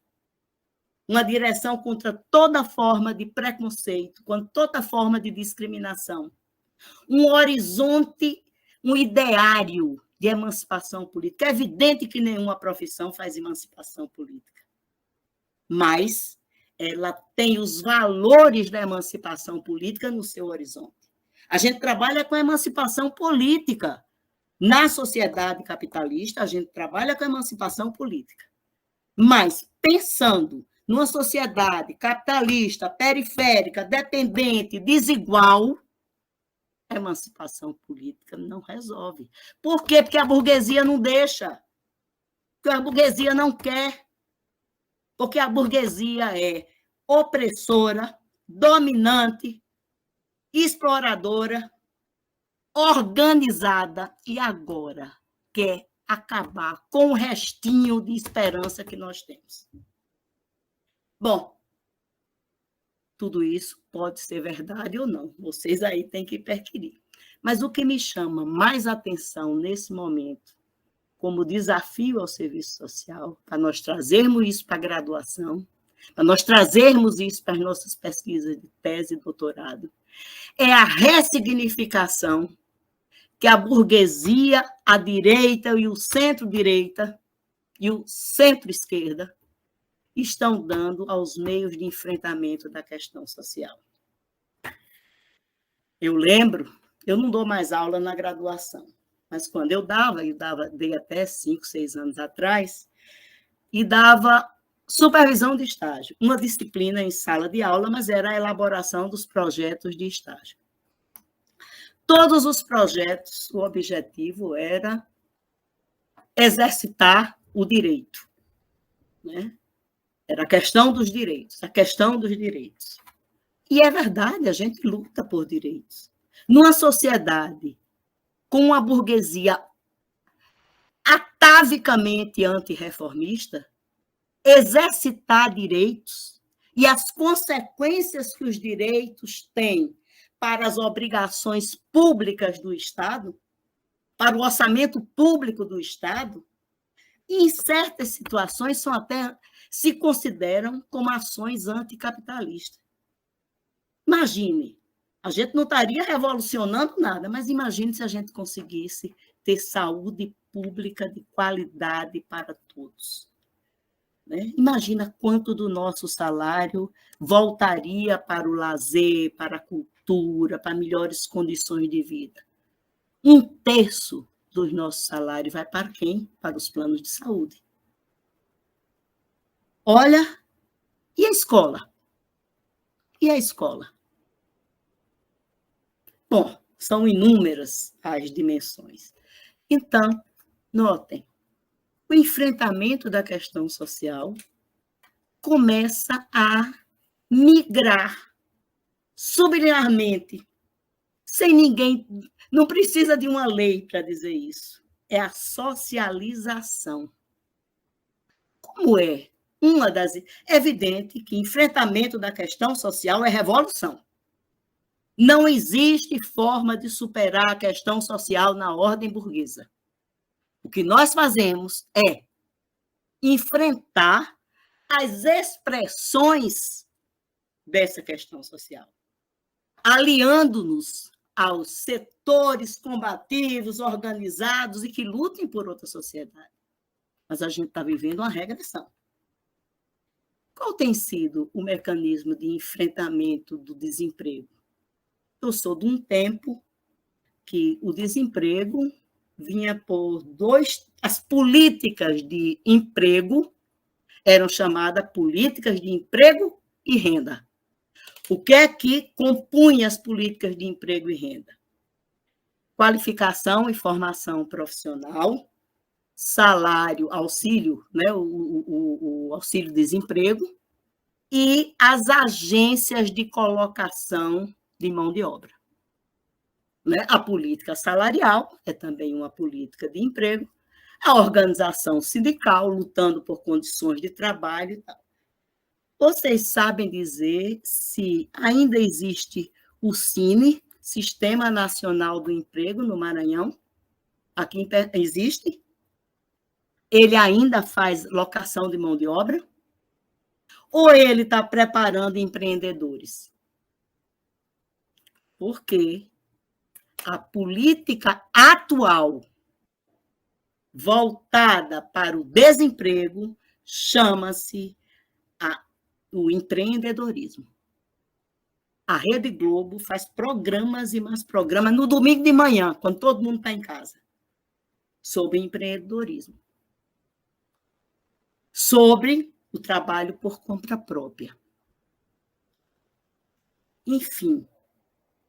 Uma direção contra toda forma de preconceito, contra toda forma de discriminação. Um horizonte, um ideário de emancipação política. É evidente que nenhuma profissão faz emancipação política, mas ela tem os valores da emancipação política no seu horizonte. A gente trabalha com a emancipação política. Na sociedade capitalista, a gente trabalha com a emancipação política. Mas, pensando numa sociedade capitalista, periférica, dependente, desigual, a emancipação política não resolve. Por quê? Porque a burguesia não deixa. Porque a burguesia não quer. Porque a burguesia é opressora, dominante, exploradora, organizada e agora quer acabar com o restinho de esperança que nós temos. Bom, tudo isso pode ser verdade ou não. Vocês aí têm que perquirir. Mas o que me chama mais atenção nesse momento, como desafio ao serviço social, para nós trazermos isso para a graduação, para nós trazermos isso para as nossas pesquisas de tese e doutorado, é a ressignificação que a burguesia, a direita e o centro-direita e o centro-esquerda estão dando aos meios de enfrentamento da questão social. Eu lembro, eu não dou mais aula na graduação, mas quando eu dei até 5, 6 anos atrás, e dava supervisão de estágio, uma disciplina em sala de aula, mas era a elaboração dos projetos de estágio. Todos os projetos, o objetivo era exercitar o direito, né? Era a questão dos direitos, a questão dos direitos. E é verdade, a gente luta por direitos. Numa sociedade com uma burguesia atavicamente antirreformista, exercitar direitos e as consequências que os direitos têm para as obrigações públicas do Estado, para o orçamento público do Estado, e em certas situações são até se consideram como ações anticapitalistas. Imagine, a gente não estaria revolucionando nada, mas imagine se a gente conseguisse ter saúde pública de qualidade para todos. Né? Imagina quanto do nosso salário voltaria para o lazer, para a cultura, para melhores condições de vida. 1/3 do nosso salário vai para quem? Para os planos de saúde. Olha, e a escola? E a escola? Bom, são inúmeras as dimensões. Então, notem, o enfrentamento da questão social começa a migrar subliminarmente, sem ninguém, não precisa de uma lei para dizer isso. É a socialização. Como é? É evidente que enfrentamento da questão social é revolução. Não existe forma de superar a questão social na ordem burguesa. O que nós fazemos é enfrentar as expressões dessa questão social, aliando-nos aos setores combativos, organizados e que lutem por outra sociedade. Mas a gente está vivendo uma regressão. Qual tem sido o mecanismo de enfrentamento do desemprego? Eu sou de um tempo que o desemprego vinha por as políticas de emprego eram chamadas políticas de emprego e renda. O que é que compunha as políticas de emprego e renda? Qualificação e formação profissional, salário, auxílio, né, o auxílio-desemprego, e as agências de colocação de mão de obra. Né? A política salarial é também uma política de emprego, a organização sindical lutando por condições de trabalho e tal. Vocês sabem dizer se ainda existe o SINE, Sistema Nacional do Emprego, no Maranhão? Aqui existe? Ele ainda faz locação de mão de obra? Ou ele está preparando empreendedores? Porque a política atual voltada para o desemprego chama-se o empreendedorismo. A Rede Globo faz programas e mais programas no domingo de manhã, quando todo mundo está em casa, sobre empreendedorismo, sobre o trabalho por conta própria. Enfim,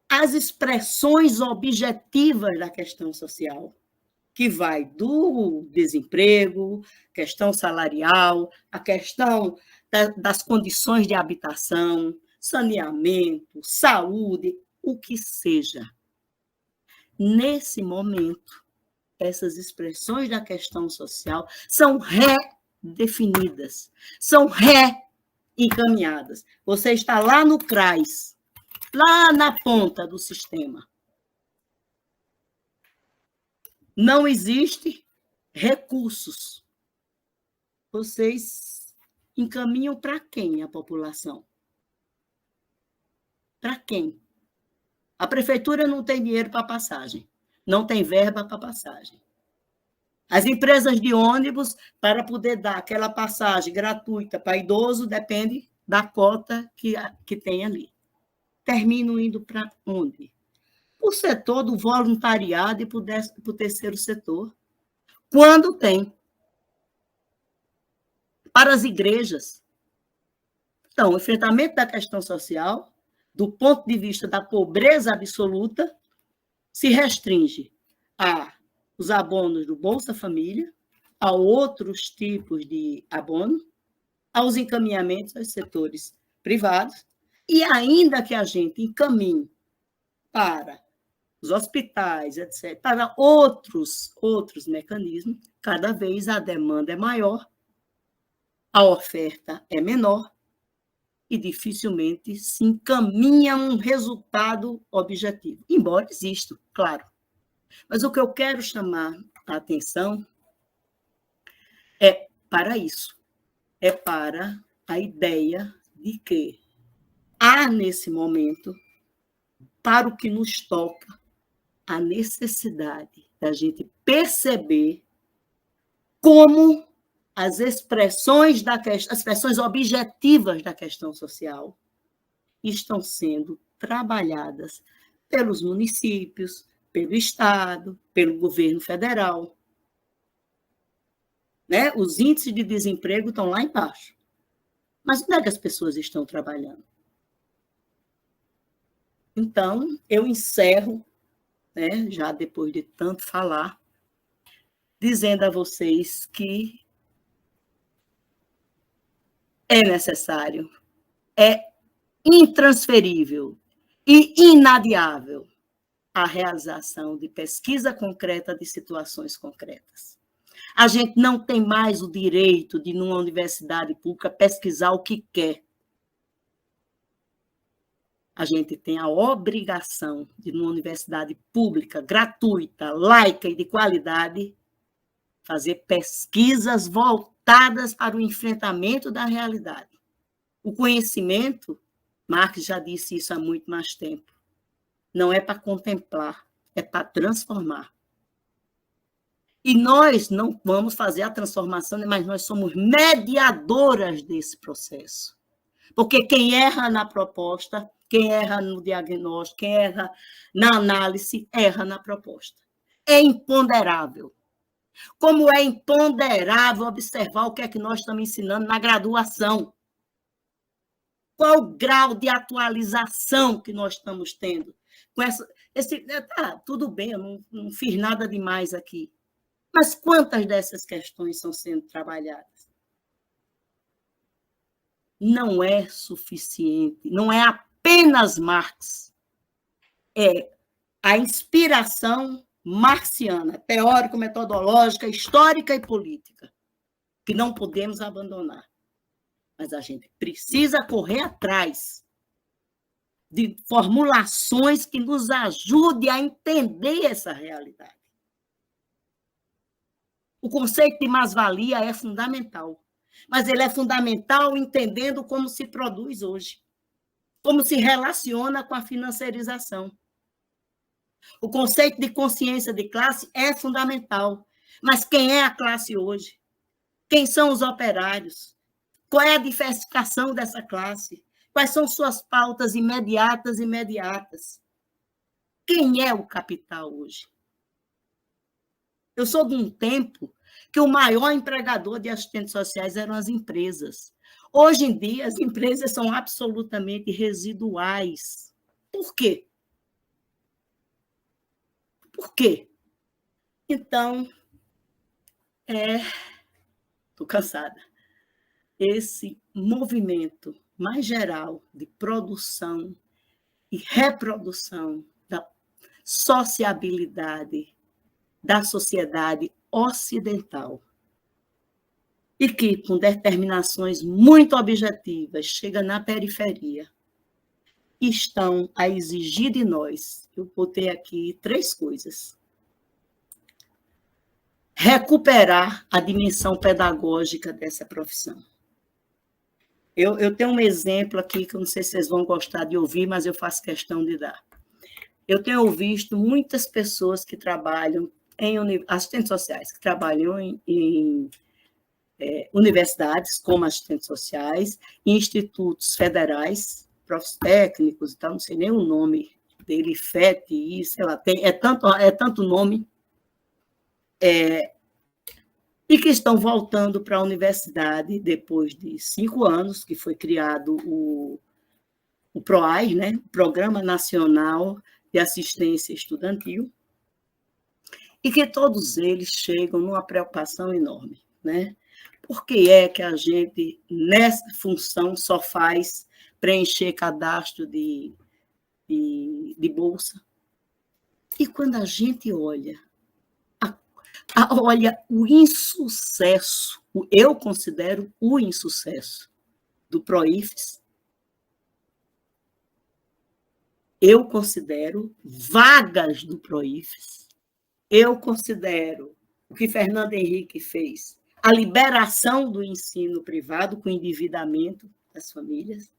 as expressões objetivas da questão social, que vai do desemprego, questão salarial, a questão das condições de habitação, saneamento, saúde, o que seja. Nesse momento, essas expressões da questão social são redefinidas, são reencaminhadas. Você está lá no CRAS, lá na ponta do sistema. Não existe recursos. Vocês encaminham para quem a população? Para quem? A prefeitura não tem dinheiro para passagem, não tem verba para passagem. As empresas de ônibus, para poder dar aquela passagem gratuita para idoso, depende da cota que tem ali. Terminam indo para onde? O setor do voluntariado e para o terceiro setor. Quando tem. Para as igrejas. Então, o enfrentamento da questão social, do ponto de vista da pobreza absoluta, se restringe aos abonos do Bolsa Família, a outros tipos de abono, aos encaminhamentos aos setores privados, e ainda que a gente encaminhe para os hospitais, etc., para outros mecanismos, cada vez a demanda é maior, a oferta é menor e dificilmente se encaminha um resultado objetivo, embora exista, claro. Mas o que eu quero chamar a atenção é para isso, é para a ideia de que há, nesse momento, para o que nos toca, a necessidade da gente perceber como as expressões objetivas da questão social estão sendo trabalhadas pelos municípios, pelo Estado, pelo governo federal. Né? Os índices de desemprego estão lá embaixo. Mas onde é que as pessoas estão trabalhando? Então, eu encerro, né, já depois de tanto falar, dizendo a vocês que é necessário, é intransferível, e inadiável a realização de pesquisa concreta de situações concretas. A gente não tem mais o direito de, numa universidade pública, pesquisar o que quer. A gente tem a obrigação de, numa universidade pública, gratuita, laica e de qualidade, fazer pesquisas voltadas para o enfrentamento da realidade. O conhecimento, Marx já disse isso há muito mais tempo, não é para contemplar, é para transformar. E nós não vamos fazer a transformação, mas nós somos mediadoras desse processo. Porque quem erra na proposta, quem erra no diagnóstico, quem erra na análise, erra na proposta. É imponderável. Como é imponderável observar o que é que nós estamos ensinando na graduação. Qual o grau de atualização que nós estamos tendo? Tudo bem, eu não fiz nada demais aqui. Mas quantas dessas questões estão sendo trabalhadas? Não é suficiente, não é apenas Marx, é a inspiração marxiana, teórico-metodológica, histórica e política, que não podemos abandonar. Mas a gente precisa correr atrás de formulações que nos ajudem a entender essa realidade. O conceito de mais-valia é fundamental, mas ele é fundamental entendendo como se produz hoje, como se relaciona com a financiarização. O conceito de consciência de classe é fundamental, mas quem é a classe hoje? Quem são os operários? Qual é a diversificação dessa classe? Quais são suas pautas imediatas? Quem é o capital hoje? Eu sou de um tempo que o maior empregador de assistentes sociais eram as empresas. Hoje em dia, as empresas são absolutamente residuais. Por quê? Por quê? Então, estou cansada. Esse movimento mais geral de produção e reprodução da sociabilidade da sociedade ocidental e que, com determinações muito objetivas, chega na periferia, estão a exigir de nós, eu botei aqui 3 coisas. Recuperar a dimensão pedagógica dessa profissão. Eu tenho um exemplo aqui que eu não sei se vocês vão gostar de ouvir, mas eu faço questão de dar. Eu tenho visto muitas pessoas que trabalham assistentes sociais, que trabalham em universidades como assistentes sociais, em institutos federais, profs técnicos e tal, não sei nem o nome dele, FET, sei lá, é tanto nome, e que estão voltando para a universidade depois de 5 anos, que foi criado o PROAI, né? Programa Nacional de Assistência Estudantil, e que todos eles chegam numa preocupação enorme, né? Por que é que a gente, nessa função, só faz preencher cadastro de bolsa? E quando a gente olha o insucesso, eu considero o insucesso do PROIFES, eu considero vagas do PROIFES, eu considero o que Fernando Henrique fez, a liberação do ensino privado com endividamento das famílias.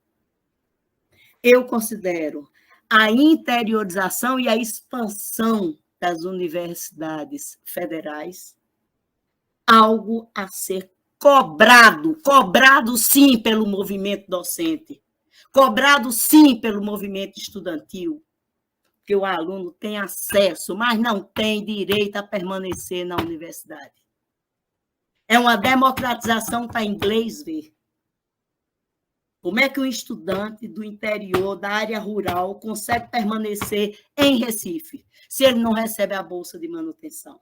Eu considero a interiorização e a expansão das universidades federais algo a ser cobrado sim pelo movimento docente, cobrado sim pelo movimento estudantil, que o aluno tem acesso, mas não tem direito a permanecer na universidade. É uma democratização para inglês ver. Como é que um estudante do interior, da área rural, consegue permanecer em Recife, se ele não recebe a bolsa de manutenção?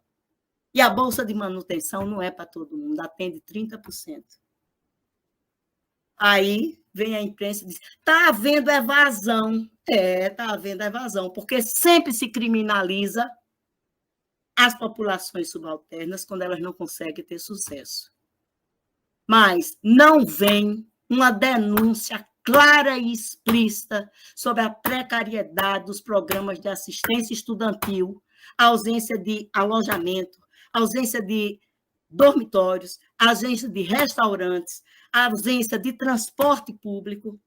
E a bolsa de manutenção não é para todo mundo, atende 30%. Aí vem a imprensa e diz: está havendo evasão. Está havendo evasão, porque sempre se criminaliza as populações subalternas quando elas não conseguem ter sucesso. Mas não vem uma denúncia clara e explícita sobre a precariedade dos programas de assistência estudantil, a ausência de alojamento, a ausência de dormitórios, a ausência de restaurantes, a ausência de transporte público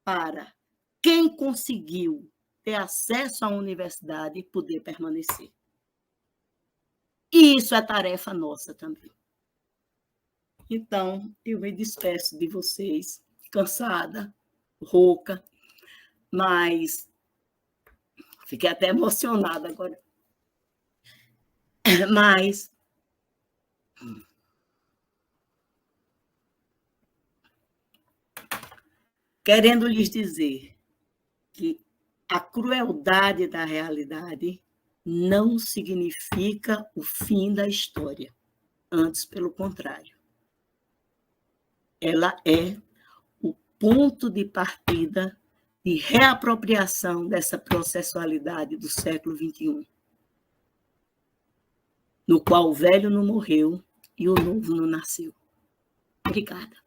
para quem conseguiu ter acesso à universidade e poder permanecer. E isso é tarefa nossa também. Então, eu me despeço de vocês, cansada, rouca, mas fiquei até emocionada agora. Mas querendo lhes dizer que a crueldade da realidade não significa o fim da história. Antes, pelo contrário. Ela é o ponto de partida de reapropriação dessa processualidade do século XXI, no qual o velho não morreu e o novo não nasceu. Obrigada.